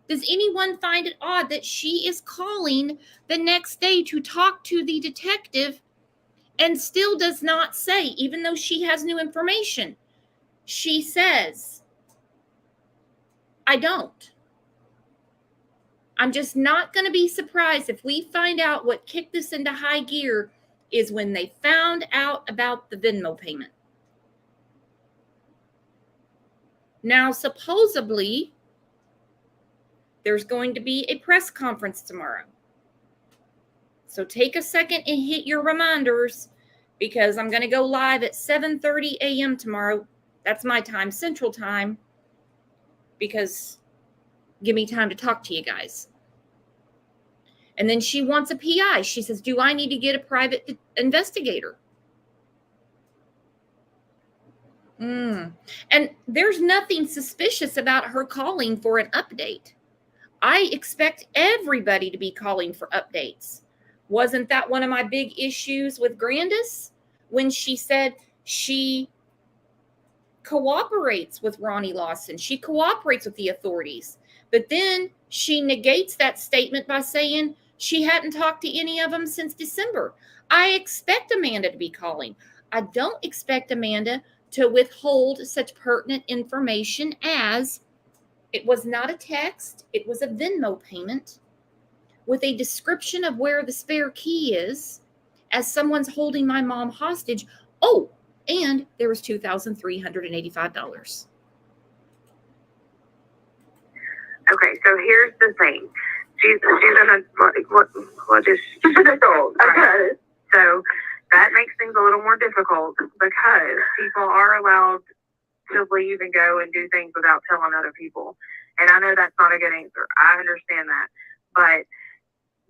Does anyone find it odd that she is calling the next day to talk to the detective and still does not say, even though she has new information? She says, I don't. I'm just not going to be surprised if we find out what kicked this into high gear is when they found out about the Venmo payment. Now, supposedly, there's going to be a press conference tomorrow. So take a second and hit your reminders, because I'm going to go live at 7:30 a.m. tomorrow. That's my time, Central Time, because give me time to talk to you guys. And then she wants a PI. She says, do I need to get a private investigator? And there's nothing suspicious about her calling for an update. I expect everybody to be calling for updates. Wasn't that one of my big issues with Grandis when she said she cooperates with Ronnie Lawson? She cooperates with the authorities. But then she negates that statement by saying she hadn't talked to any of them since December. I expect Amanda to be calling. I don't expect Amanda to withhold such pertinent information as it was not a text, it was a Venmo payment with a description of where the spare key is as someone's holding my mom hostage. Oh, and there was $2,385. Okay, so here's the thing. She's an adult. Okay. So that makes things a little more difficult because people are allowed to leave and go and do things without telling other people. And I know that's not a good answer. I understand that. But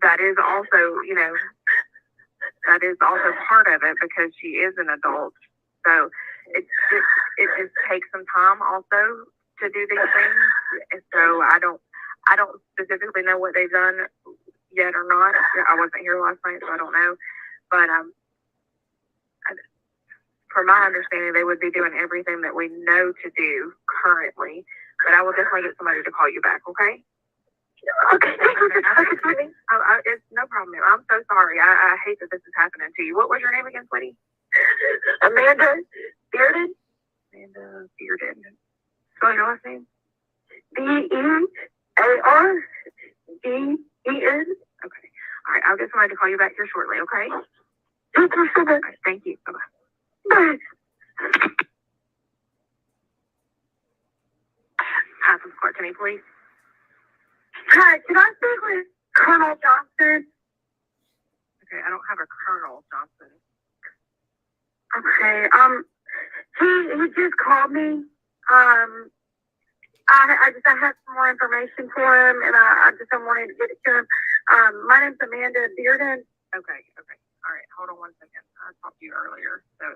that is also, that is also part of it because she is an adult. So it just takes some time also to do these things. And so I don't specifically know what they've done yet or not. I wasn't here last night, so I don't know. But from my understanding, they would be doing everything that we know to do currently. But I will definitely get somebody to call you back, okay? Okay. It's no problem. I'm so sorry. I hate that this is happening to you. What was your name again, sweetie? Amanda Bearden. Amanda Bearden. Spell your last name? Bearden. Okay. All right. I'll get somebody to call you back here shortly, okay? Thank you. Bye-bye. Athens Court, can you please? Hi, can I speak with Colonel Johnson? Okay, I don't have a Colonel Johnson. Okay, he just called me. I have some more information for him, and I just wanted to get it to him. My name's Amanda Bearden. Okay. All right, hold on 1 second. I talked to you earlier. So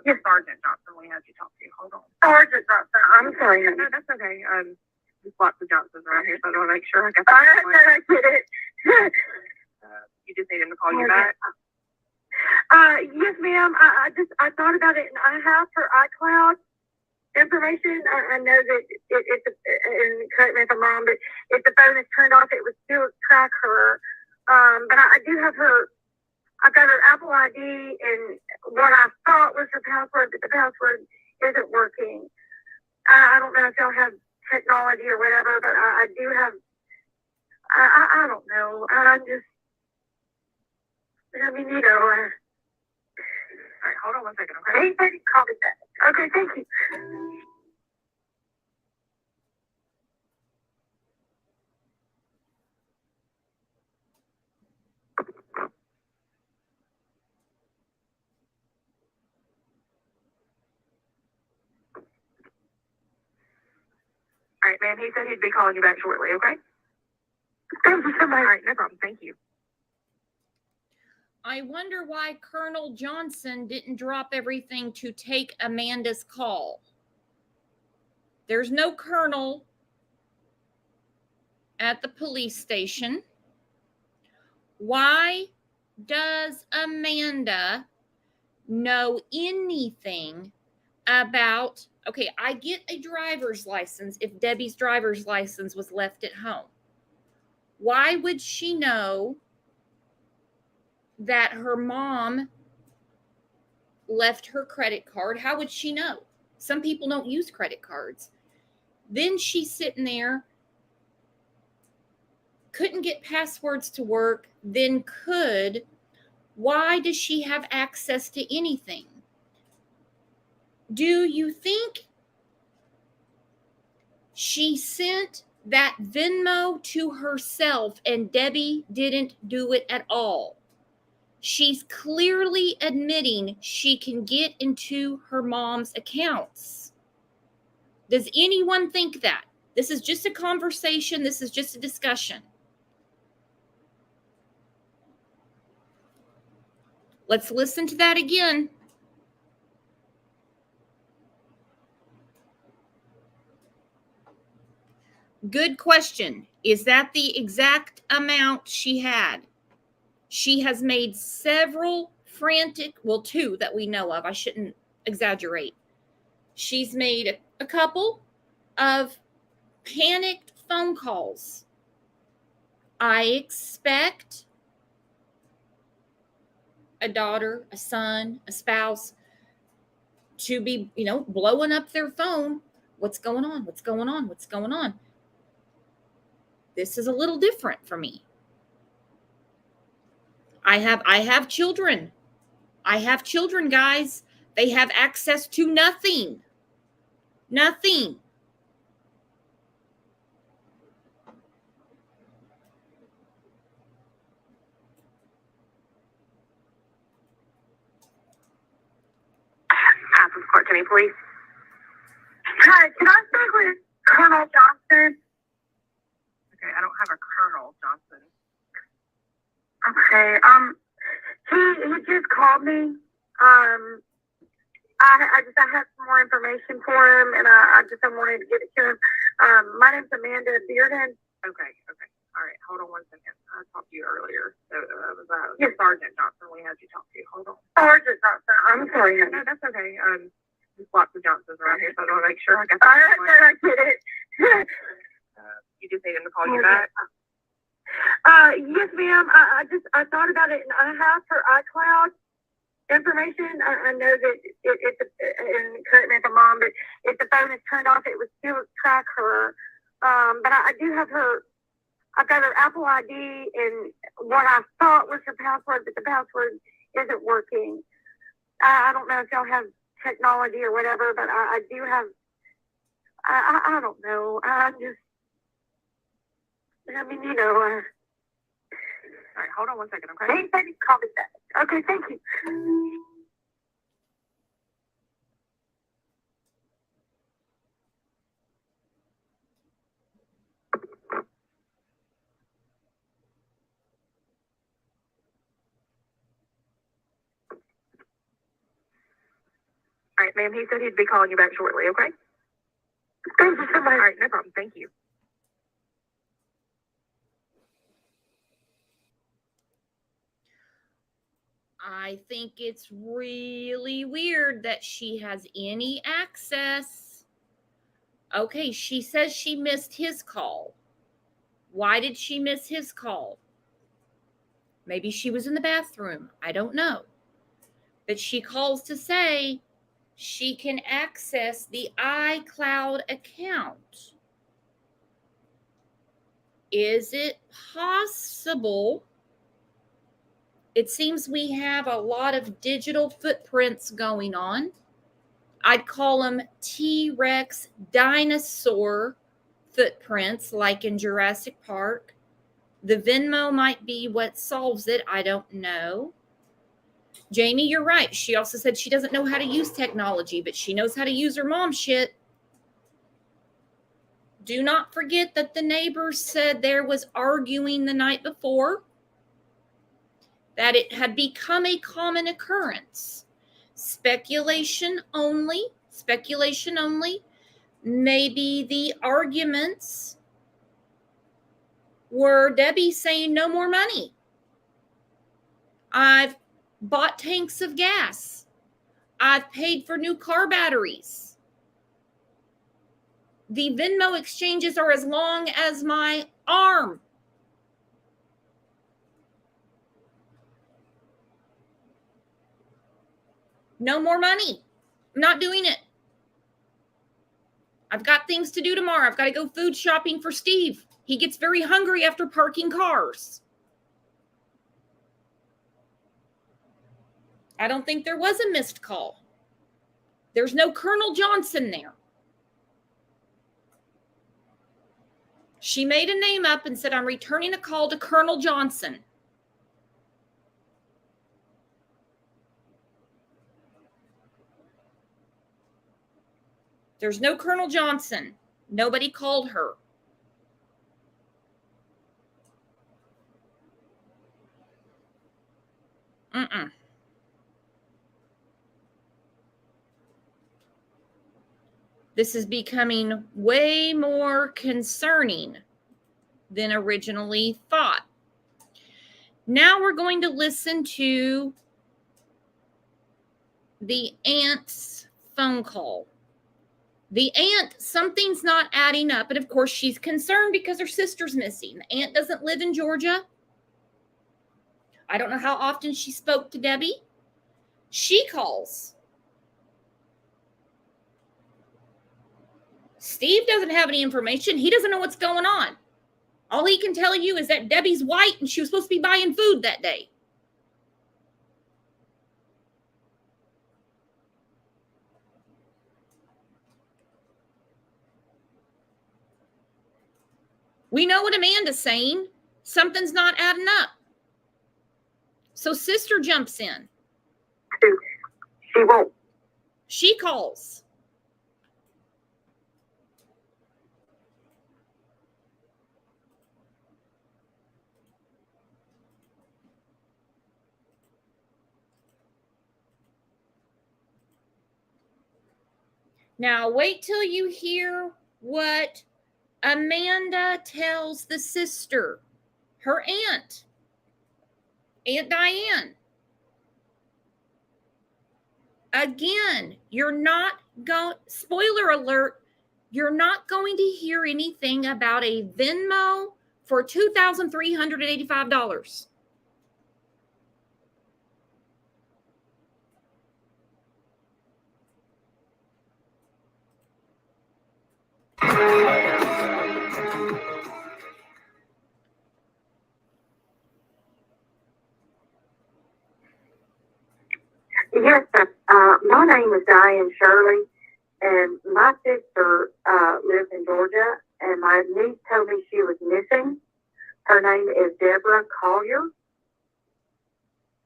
yes. Sergeant Johnson, we had you talk to. Hold on. Sergeant Johnson, I'm sorry. No, that's okay. There's lots of Johnsons around here, so I want to make sure I got that. I get it. You just need him to call you back? Yes, ma'am. I thought about it, and I have her iCloud information. I know that it's and correct me if I'm wrong, but if the phone is turned off, it would still track her. But I do have her. I've got her Apple ID, and what I thought was her password, but the password isn't working. I don't know if y'all have technology or whatever, but I do have. I don't know. I'm just. All right, hold on 1 second, okay? Call me back. Okay, thank you. right, ma'am. He said he'd be calling you back shortly, okay? Thank you so much. All right, no problem. Thank you. I wonder why Colonel Johnson didn't drop everything to take Amanda's call. There's no colonel at the police station. Why does Amanda know anything about, okay, I get a driver's license if Debbie's driver's license was left at home. Why would she know that her mom left her credit card? How would she know? Some people don't use credit cards. Then she's sitting there, couldn't get passwords to work, then could. Why does she have access to anything? Do you think she sent that Venmo to herself and Debbie didn't do it at all? She's clearly admitting she can get into her mom's accounts. Does anyone think that? This is just a conversation. This is just a discussion. Let's listen to that again. Good question. Is that the exact amount she had? She has made several frantic, well, two that we know of. I shouldn't exaggerate. She's made a couple of panicked phone calls. I expect a daughter, a son, a spouse to be, blowing up their phone. What's going on? What's going on? What's going on? This is a little different for me. I have children. I have children, guys. They have access to nothing. Nothing. Athens Court County Police. Hi, can I speak with Colonel Johnson? Okay, I don't have a Colonel Johnson. Okay, he just called me. I have some more information for him, and I wanted to give it to him. My name's Amanda Bearden. Okay. All right, hold on 1 second. I talked to you earlier. So it was yes. Sergeant Johnson we had you talk to. Hold on. Sergeant Johnson. I'm sorry. No, that's okay. There's lots of Johnsons around here, so I want to make sure I got that. I get it. You just need him to call you back? Yes, ma'am. I thought about it, and I have her iCloud information. I know that it's and correct me if I'm wrong, but if the phone is turned off, it would still track her. But I do have her. I've got her Apple ID and what I thought was her password, but the password isn't working. I don't know if y'all have technology or whatever, but I do have. I don't know. All right, hold on 1 second, okay? Hey, baby, call me back. Okay, thank you. All right, ma'am, he said he'd be calling you back shortly, okay? Thank you so much. All right, no problem. Thank you. I think it's really weird that she has any access. Okay, she says she missed his call. Why did she miss his call? Maybe she was in the bathroom. I don't know. But she calls to say she can access the iCloud account. Is it possible? It seems we have a lot of digital footprints going on. I'd call them T-Rex dinosaur footprints, like in Jurassic Park. The Venmo might be what solves it. I don't know. Jamie, you're right. She also said she doesn't know how to use technology, but she knows how to use her mom's shit. Do not forget that the neighbors said there was arguing the night before, that it had become a common occurrence. Speculation only, speculation only. Maybe the arguments were Debbie saying no more money. I've bought tanks of gas. I've paid for new car batteries. The Venmo exchanges are as long as my arm. No more money. I'm not doing it. I've got things to do tomorrow. I've got to go food shopping for Steve. He gets very hungry after parking cars. I don't think there was a missed call. There's no Colonel Johnson there. She made a name up and said, I'm returning a call to Colonel Johnson. There's no Colonel Johnson. Nobody called her. This is becoming way more concerning than originally thought. Now we're going to listen to the aunt's phone call. The aunt, something's not adding up. And of course, she's concerned because her sister's missing. The aunt doesn't live in Georgia. I don't know how often she spoke to Debbie. She calls. Steve doesn't have any information. He doesn't know what's going on. All he can tell you is that Debbie's white and she was supposed to be buying food that day. We know what Amanda's saying. Something's not adding up. So sister jumps in. She won't. She calls. Now wait till you hear what Amanda tells the sister, her aunt, Aunt Diane. Again, you're not going, spoiler alert, you're not going to hear anything about a Venmo for $2,385. Yes, sir. My name is Diane Shirley, and my sister lives in Georgia, and my niece told me she was missing. Her name is Deborah Collier,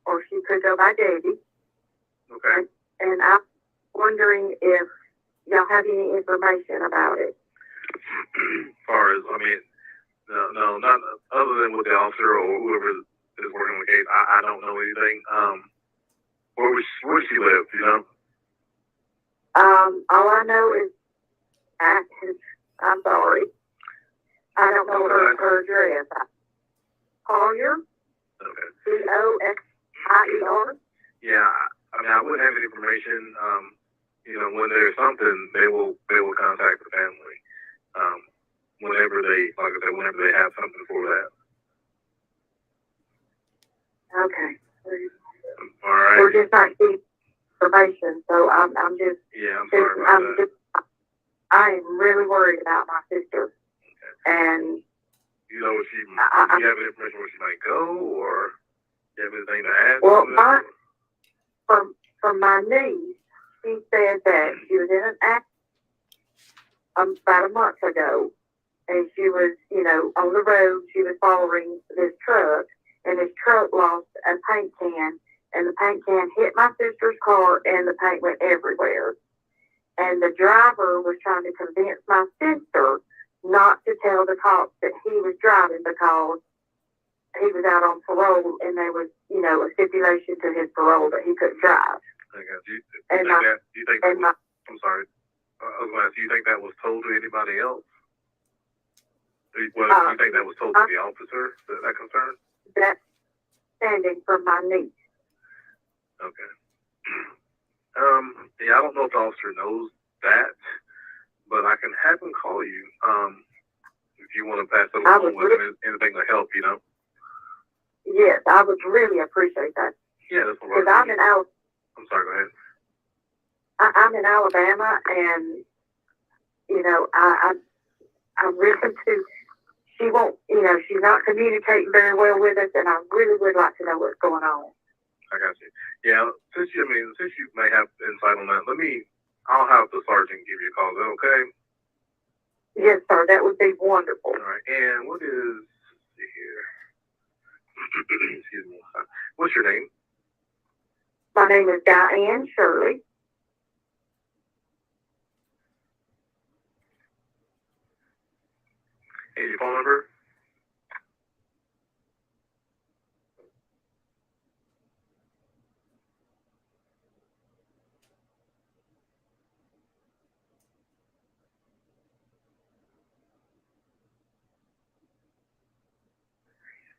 or she could go by Debbie. Okay. And I'm wondering if y'all have any information about it. As far as, no, not other than with the officer or whoever is working on the case. I don't know anything. Where she live, you know? All I know is, I'm sorry, I don't know her address. Collier? Okay. Coxier? Yeah, I wouldn't have any information. When there's something, they will contact the family. Whenever they have something for that. Okay. All right. We're just not getting information, so I'm just. Yeah, I'm sorry about that. I am really worried about my sister, Okay. and you know, do you have any information where she might go, or do you have anything to add? Well, from my niece, she said that she was in an accident about a month ago, and she was, on the road. She was following this truck, and this truck lost a paint can, and the paint can hit my sister's car, and the paint went everywhere. And the driver was trying to convince my sister not to tell the cops that he was driving because he was out on parole and there was, you know, a stipulation to his parole that he couldn't drive. I got you. Do you think that was, I'm sorry. I was going to ask, do you think that was told to anybody else? Do you think that was told to the officer, that concern? That's standing from my niece. Okay. Yeah, I don't know if the officer knows that, but I can have him call you. If you want to pass it along with him, anything to help, you know? Yes, I would really appreciate that. Yeah, that's all right. Because I'm in Alabama. I'm sorry, go ahead. I'm in Alabama, and, you know, I really do. She won't, you know, she's not communicating very well with us, and I really would like to know what's going on. I got you. Yeah, since you may have insight on that, I'll have the sergeant give you a call. Is that okay? Yes, sir. That would be wonderful. All right. And what is, let's see here. Excuse me. What's your name? My name is Diane Shirley. And your phone number?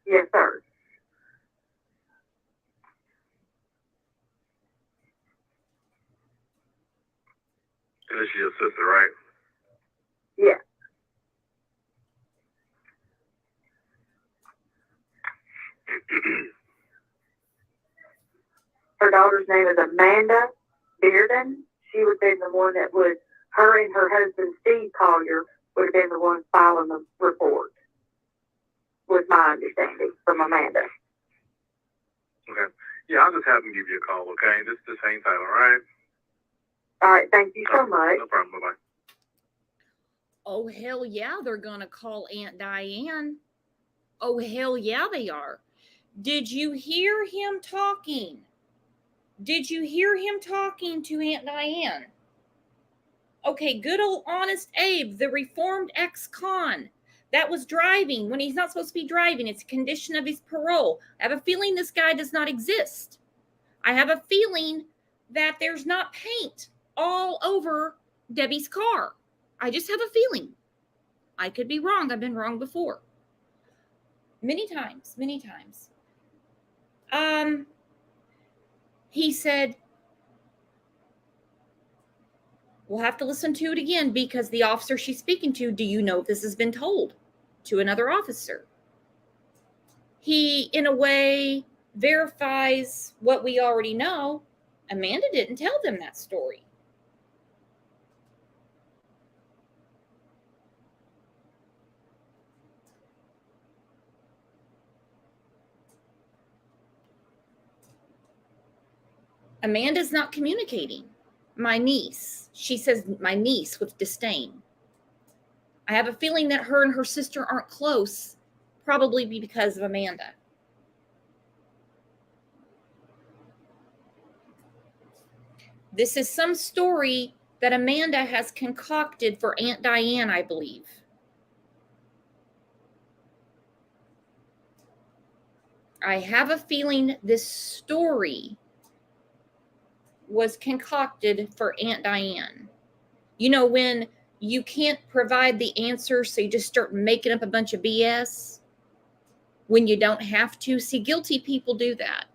Yes, sir. And is she your sister, right? Yes. Her daughter's name is Amanda Bearden. She would be the one that would, her and her husband, Steve Collier, would have been the ones filing the report, was my understanding from Amanda. Okay. Yeah, I'll just have them give you a call, okay? Just hang tight, all right? All right, thank you so much. No problem, bye-bye. Oh, hell yeah, they're going to call Aunt Diane. Oh, hell yeah, they are. Did you hear him talking? Did you hear him talking to Aunt Diane? Okay, good old honest Abe, the reformed ex-con that was driving when he's not supposed to be driving. It's a condition of his parole. I have a feeling this guy does not exist. I have a feeling that there's not paint all over Debbie's car. I just have a feeling. I could be wrong. I've been wrong before. Many times. He said, we'll have to listen to it again because the officer she's speaking to, do you know if this has been told to another officer? He, in a way, verifies what we already know. Amanda didn't tell them that story. Amanda's not communicating. My niece. She says my niece with disdain. I have a feeling that her and her sister aren't close, probably because of Amanda. This is some story that Amanda has concocted for Aunt Diane, I believe. I have a feeling this story was concocted for Aunt Diane. You know, when you can't provide the answer, so you just start making up a bunch of BS when you don't have to. See, guilty people do that.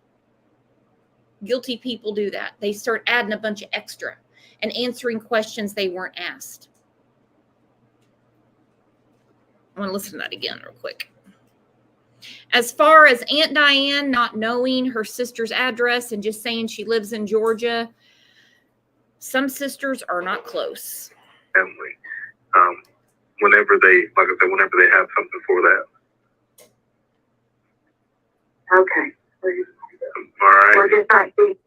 Guilty people do that. They start adding a bunch of extra and answering questions they weren't asked. I want to listen to that again real quick. As far as Aunt Diane not knowing her sister's address and just saying she lives in Georgia, some sisters are not close. Family. Whenever they have something for that. Okay. All right. We're just not seeing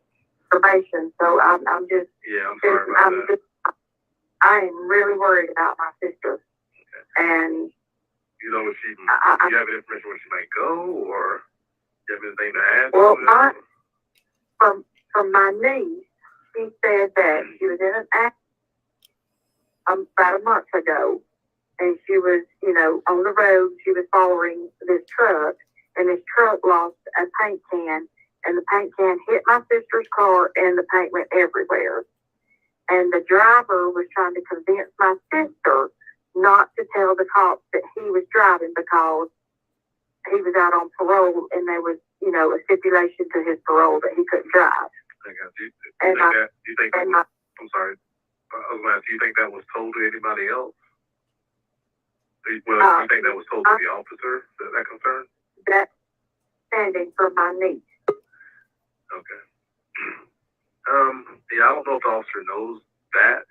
information, so I'm just. Yeah, I'm sorry about that. I am really worried about my sister, and. You know, do you have any information where she might go, or do you have anything to add? Well, from my niece, she said that she was in an accident about a month ago, and she was, on the road. She was following this truck, and this truck lost a paint can, and the paint can hit my sister's car, and the paint went everywhere. And the driver was trying to convince my sister not to tell the cops that he was driving because he was out on parole, and there was, a stipulation to his parole that he couldn't drive. I'm sorry. I was going to ask, do you think that was told to anybody else? Well, do you think that was told to the officer, that concern? That's standing for my niece. Okay. Yeah, I don't know if the officer knows that,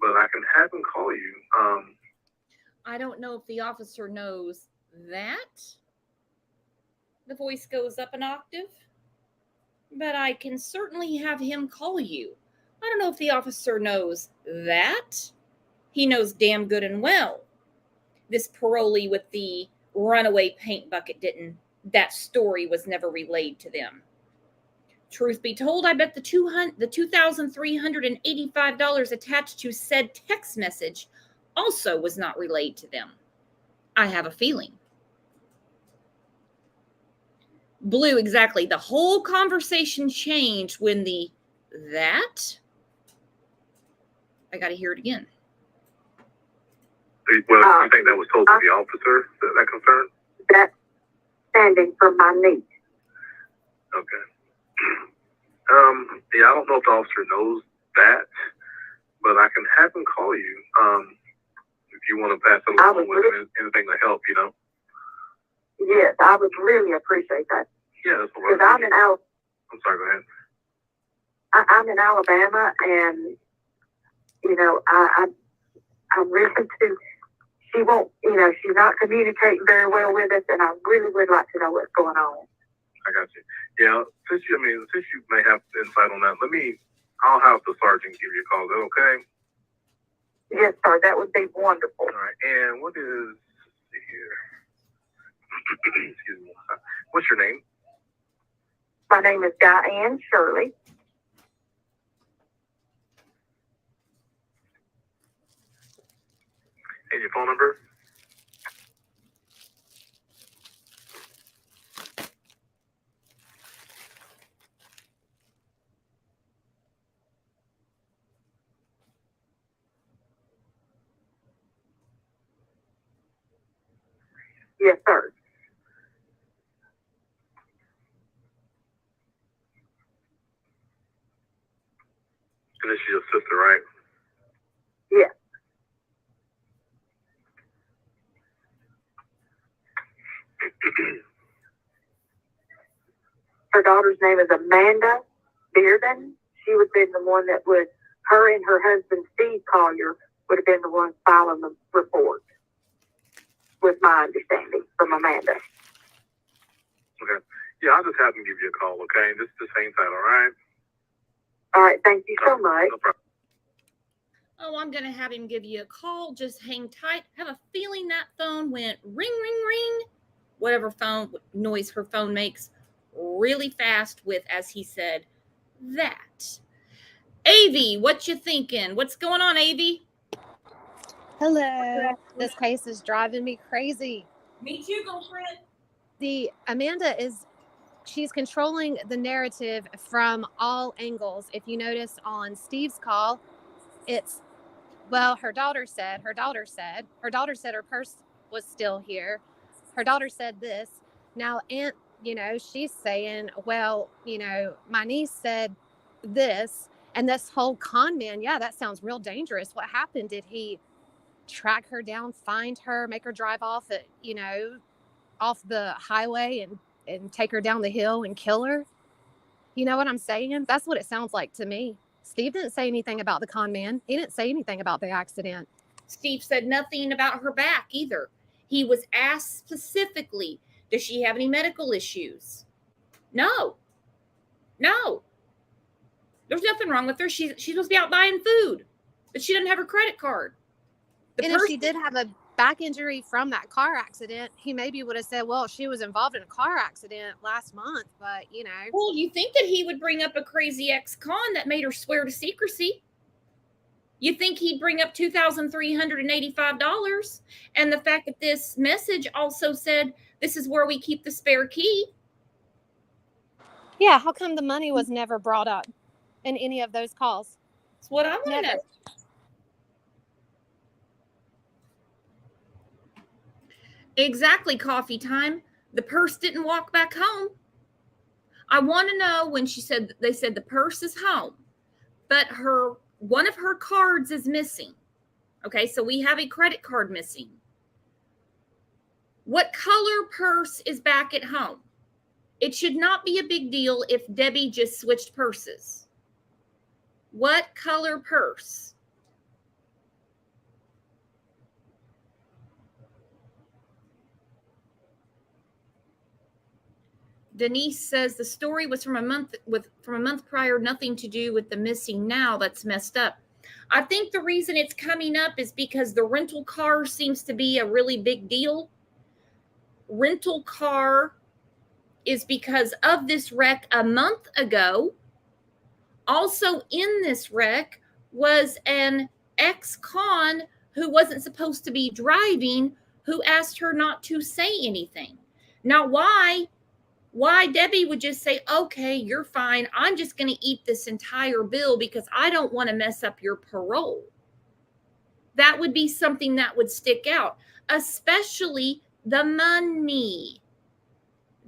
but I can have him call you. I don't know if the officer knows that. The voice goes up an octave, but I can certainly have him call you. I don't know if the officer knows that. He knows damn good and well this parolee with the runaway paint bucket that story was never relayed to them. Truth be told, I bet the $2,385 attached to said text message also was not relayed to them. I have a feeling. Blue, exactly. The whole conversation changed when that. I got to hear it again. Well, you think that was told to the officer, that concern? That's standing for my niece. Okay. Yeah, I don't know if the officer knows that, but I can have him call you. If you want to pass along with anything to help, Yes, I would really appreciate that. Yeah, that's what because I'm in Alabama. I'm sorry, go ahead. I'm in Alabama, and I'm really too. She won't, she's not communicating very well with us, and I really would like to know what's going on. I got you. Yeah, since you may have insight on that, I'll have the sergeant give you a call. Is that okay? Yes, sir. That would be wonderful. All right. And what is, let's see here. Excuse me. What's your name? My name is Diane Shirley. And your phone number? Yes, sir. And this is your sister, right? Yes. Her daughter's name is Amanda Bearden. She would have been the one that her and her husband, Steve Collier, would have been the ones filing the report, was my understanding from Amanda. Okay. Yeah, I'll just have them give you a call, okay? This hang tight, all right? All right, thank you so much. No problem. Oh, I'm going to have him give you a call. Just hang tight. Have a feeling that phone went ring, ring, ring. Whatever phone noise her phone makes really fast with, as he said, that. Avie, what you thinking? What's going on, Avie? Hello. This case is driving me crazy. Me too, girlfriend. Amanda she's controlling the narrative from all angles. If you notice on Steve's call, her daughter said her purse was still here. Her daughter said this. Now, Aunt, she's saying, my niece said this, and this whole con man, yeah, that sounds real dangerous. What happened? Did he track her down, find her, make her drive off the highway and take her down the hill and kill her? You know what I'm saying? That's what it sounds like to me. Steve didn't say anything about the con man. He didn't say anything about the accident. Steve said nothing about her back either. He was asked specifically, does she have any medical issues? No. There's nothing wrong with her. She's supposed to be out buying food, but she doesn't have her credit card. If she did have a back injury from that car accident, he maybe would have said, well, she was involved in a car accident last month, but Well, you think that he would bring up a crazy ex-con that made her swear to secrecy? You think he'd bring up $2,385? And the fact that this message also said, this is where we keep the spare key. Yeah, how come the money was never brought up in any of those calls? That's what I want to know. Exactly, coffee time. The purse didn't walk back home. I want to know when they said the purse is home, but one of her cards is missing. Okay, so we have a credit card missing. What color purse is back at home? It should not be a big deal if Debbie just switched purses. What color purse? Denise says the story was from a month prior, nothing to do with the missing now. That's messed up. I think the reason it's coming up is because the rental car seems to be a really big deal. Rental car is because of this wreck a month ago. Also in this wreck was an ex-con who wasn't supposed to be driving, who asked her not to say anything. Now, why Debbie would just say, okay, you're fine. I'm just going to eat this entire bill because I don't want to mess up your parole. That would be something that would stick out, especially the money.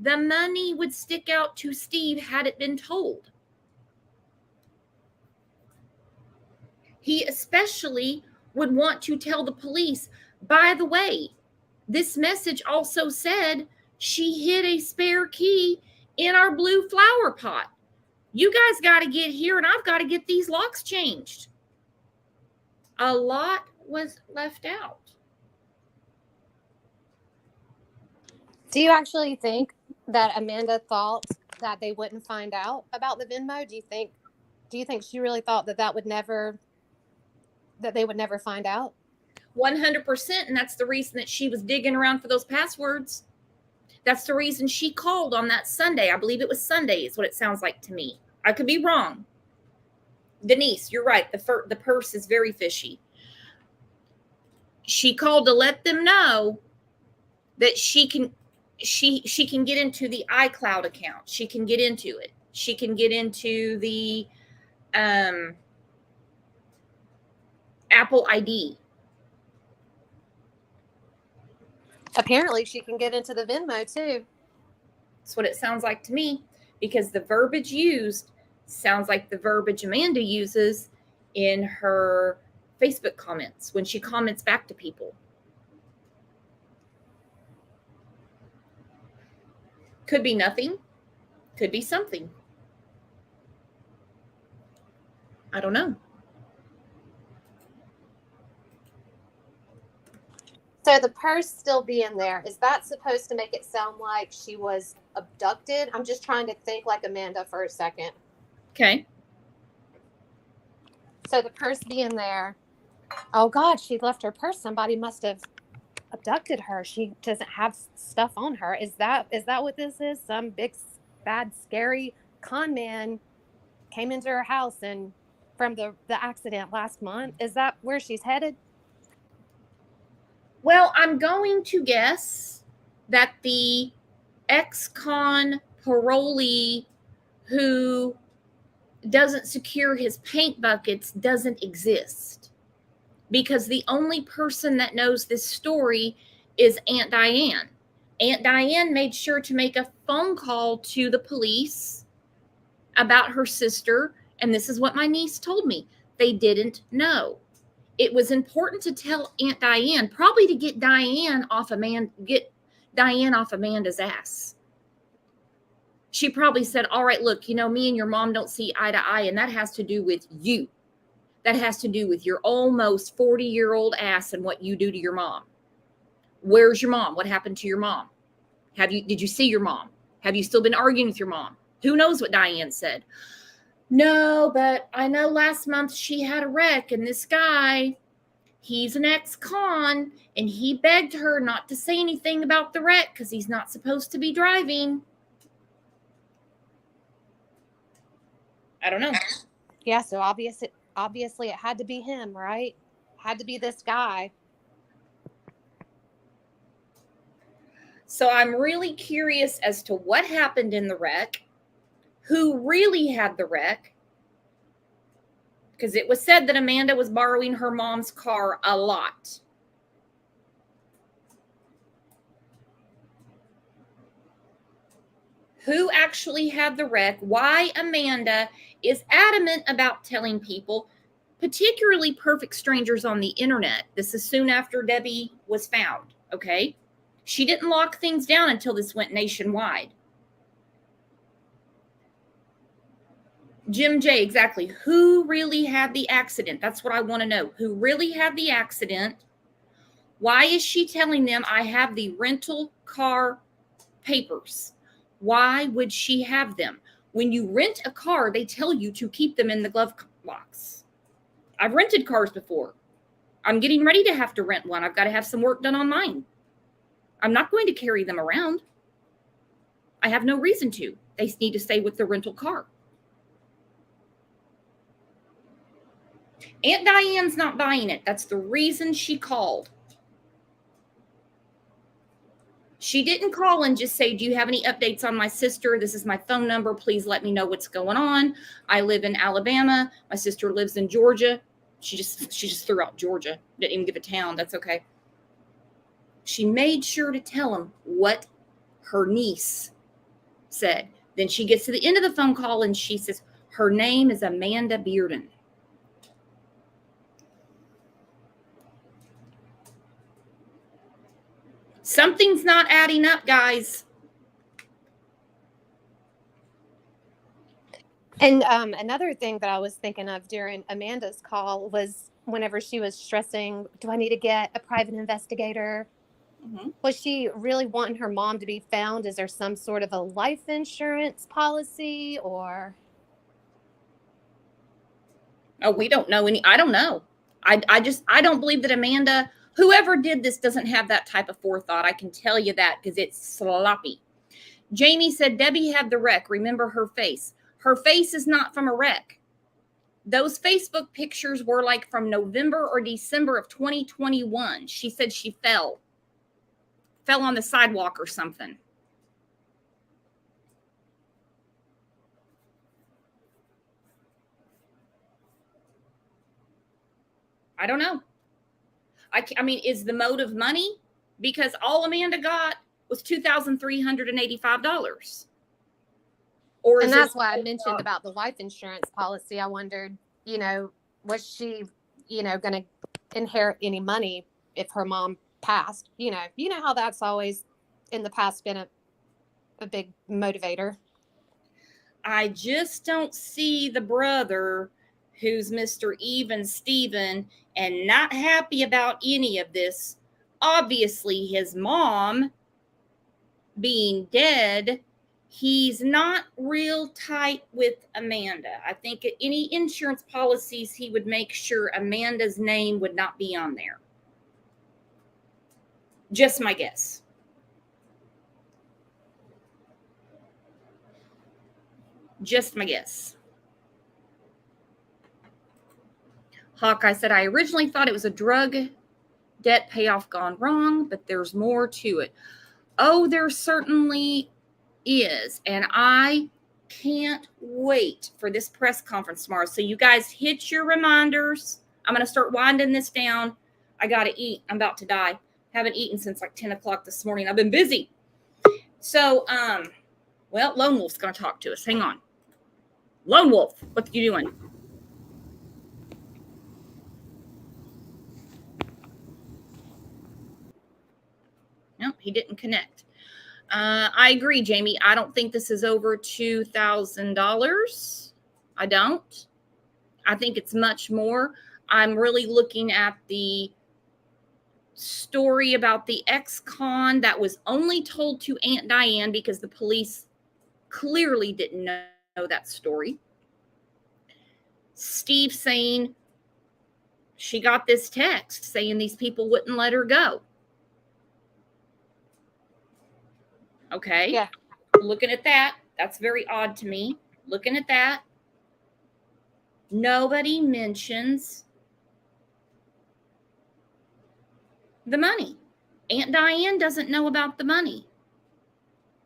The money would stick out to Steve had it been told. He especially would want to tell the police, by the way, this message also said she hid a spare key in our blue flower pot. You guys got to get here and I've got to get these locks changed. A lot was left out. Do you actually think that Amanda thought that they wouldn't find out about the Venmo? Do you think she really thought that they would never find out? 100%. And that's the reason that she was digging around for those passwords. That's the reason she called on that Sunday. I believe it was Sunday is what it sounds like to me. I could be wrong. Denise, you're right. The purse is very fishy. She called to let them know that she can get into the iCloud account. She can get into it. She can get into the Apple ID. Apparently, she can get into the Venmo too. That's what it sounds like to me, because the verbiage used sounds like the verbiage Amanda uses in her Facebook comments when she comments back to people. Could be nothing. Could be something. I don't know. So the purse still being there, is that supposed to make it sound like she was abducted? I'm just trying to think like Amanda for a second. Okay. So the purse being there, oh God, she left her purse. Somebody must have abducted her. She doesn't have stuff on her. Is that what this is? Some big, bad, scary con man came into her house and from the accident last month. Is that where she's headed? Well, I'm going to guess that the ex-con parolee who doesn't secure his paint buckets doesn't exist, because the only person that knows this story is Aunt Diane. Aunt Diane made sure to make a phone call to the police about her sister, and this is what my niece told me. They didn't know. It was important to tell Aunt Diane, probably to get Diane off Amanda's ass. She probably said, all right, look, me and your mom don't see eye to eye, and that has to do with you. That has to do with your almost 40-year-old ass and what you do to your mom. Where's your mom? What happened to your mom? Did you see your mom? Have you still been arguing with your mom? Who knows what Diane said? No, but I know last month she had a wreck, and this guy, he's an ex-con, and he begged her not to say anything about the wreck because he's not supposed to be driving. I don't know. Yeah, so obviously it had to be him, right? Had to be this guy. So I'm really curious as to what happened in the wreck, who really had the wreck, because it was said that Amanda was borrowing her mom's car a lot. Who actually had the wreck? Why Amanda is adamant about telling people, particularly perfect strangers on the internet. This is soon after Debbie was found, okay? She didn't lock things down until this went nationwide. Jim J, exactly. Who really had the accident? That's what I want to know. Who really had the accident? Why is she telling them I have the rental car papers? Why would she have them? When you rent a car, they tell you to keep them in the glove box. I've rented cars before. I'm getting ready to have to rent one. I've got to have some work done on mine. I'm not going to carry them around. I have no reason to. They need to stay with the rental car. Aunt Diane's not buying it. That's the reason she called. She didn't call and just say, do you have any updates on my sister? This is my phone number. Please let me know what's going on. I live in Alabama. My sister lives in Georgia. She just threw out Georgia. Didn't even give a town. That's okay. She made sure to tell him what her niece said. Then she gets to the end of the phone call and she says, her name is Amanda Bearden. Something's not adding up, guys. And another thing that I was thinking of during Amanda's call was whenever she was stressing, do I need to get a private investigator? Mm-hmm. Was she really wanting her mom to be found? Is there some sort of a life insurance policy or? Oh, we don't know any. I don't know. I don't believe that Amanda, whoever did this, doesn't have that type of forethought. I can tell you that because it's sloppy. Jamie said Debbie had the wreck. Remember her face. Her face is not from a wreck. Those Facebook pictures were like from November or December of 2021. She said she fell on the sidewalk or something. I don't know. I mean, is the motive money? Because all Amanda got was $2,385. And that's why I mentioned about the life insurance policy. I wondered, was she, going to inherit any money if her mom passed? You know how that's always in the past been a big motivator. I just don't see the brother who's Mr. Even Steven and not happy about any of this. Obviously, his mom being dead, he's not real tight with Amanda. I think at any insurance policies, he would make sure Amanda's name would not be on there. Just my guess. Just my guess. Hawkeye said, I originally thought it was a drug debt payoff gone wrong, but there's more to it. Oh, there certainly is. And I can't wait for this press conference tomorrow. So you guys hit your reminders. I'm going to start winding this down. I got to eat. I'm about to die. Haven't eaten since like 10 o'clock this morning. I've been busy. So, Lone Wolf's going to talk to us. Hang on. Lone Wolf, what are you doing? Nope, he didn't connect. I agree, Jamie. I don't think this is over $2,000. I don't. I think it's much more. I'm really looking at the story about the ex-con that was only told to Aunt Diane because the police clearly didn't know that story. Steve saying she got this text saying these people wouldn't let her go. Okay. Yeah. Looking at that, that's very odd to me. Looking at that. Nobody mentions the money. Aunt Diane doesn't know about the money,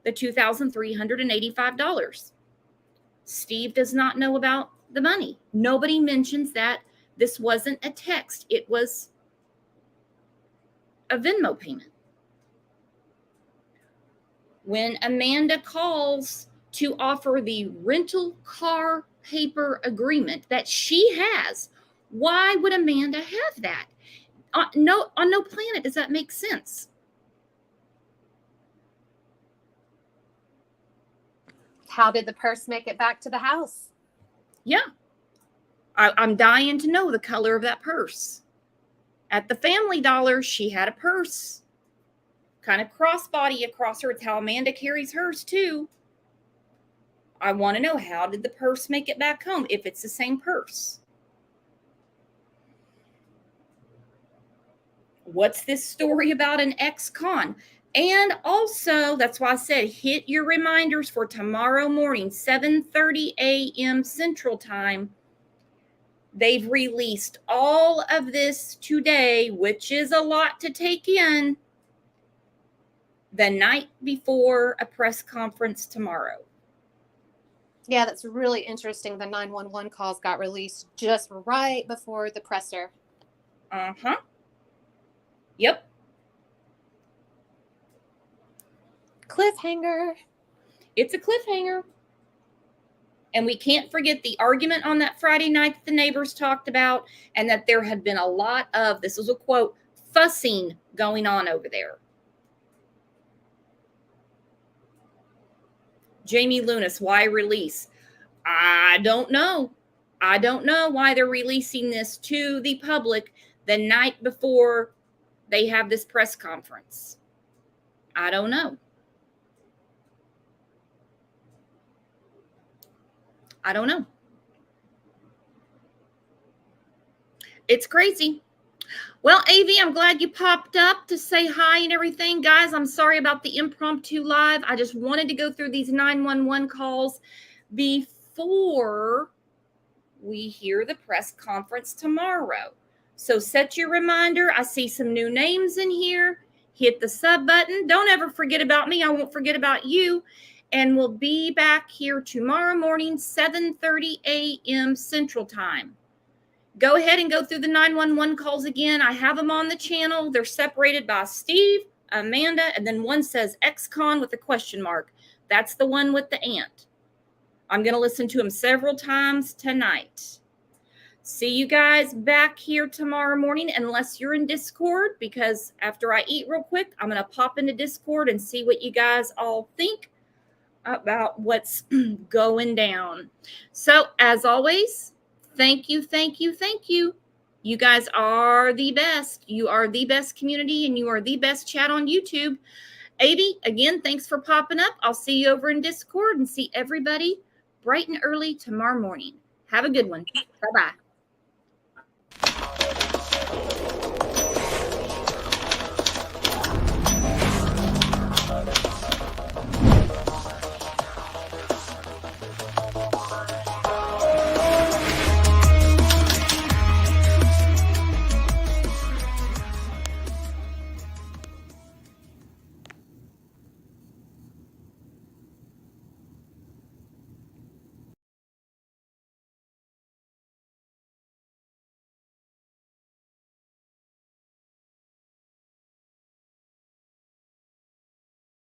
the $2,385. Steve does not know about the money. Nobody mentions that this wasn't a text. It was a Venmo payment. When Amanda calls to offer the rental car paper agreement that she has, why would Amanda have that? On no planet does that make sense. How did the purse make it back to the house? Yeah. I'm dying to know the color of that purse. At the Family Dollar, she had a purse. Kind of crossbody across her. It's how Amanda carries hers too. I want to know, how did the purse make it back home if it's the same purse? What's this story about an ex-con? And also, that's why I said hit your reminders for tomorrow morning, 7:30 a.m. Central Time. They've released all of this today, which is a lot to take in, the night before a press conference tomorrow. Yeah, that's really interesting. The 911 calls got released just right before the presser. Uh-huh. Yep. Cliffhanger. It's a cliffhanger. And we can't forget the argument on that Friday night that the neighbors talked about, and that there had been a lot of, this was a quote, fussing going on over there. Jamie Lunas, why release? I don't know. I don't know why they're releasing this to the public the night before they have this press conference. I don't know. I don't know. It's crazy. Well, AV, I'm glad you popped up to say hi and everything. Guys, I'm sorry about the impromptu live. I just wanted to go through these 911 calls before we hear the press conference tomorrow. So set your reminder. I see some new names in here. Hit the sub button. Don't ever forget about me. I won't forget about you. And we'll be back here tomorrow morning, 7:30 a.m. Central Time. Go ahead and go through the 911 calls again. I have them on the channel. They're separated by Steve, Amanda, and then one says ex-con with a question mark. That's the one with the aunt. I'm going to listen to them several times tonight. See you guys back here tomorrow morning, unless you're in Discord, because after I eat real quick, I'm going to pop into Discord and see what you guys all think about what's going down. So, as always, thank you, thank you, thank you. You guys are the best. You are the best community, and you are the best chat on YouTube. Avi, again, thanks for popping up. I'll see you over in Discord and see everybody bright and early tomorrow morning. Have a good one. Bye-bye.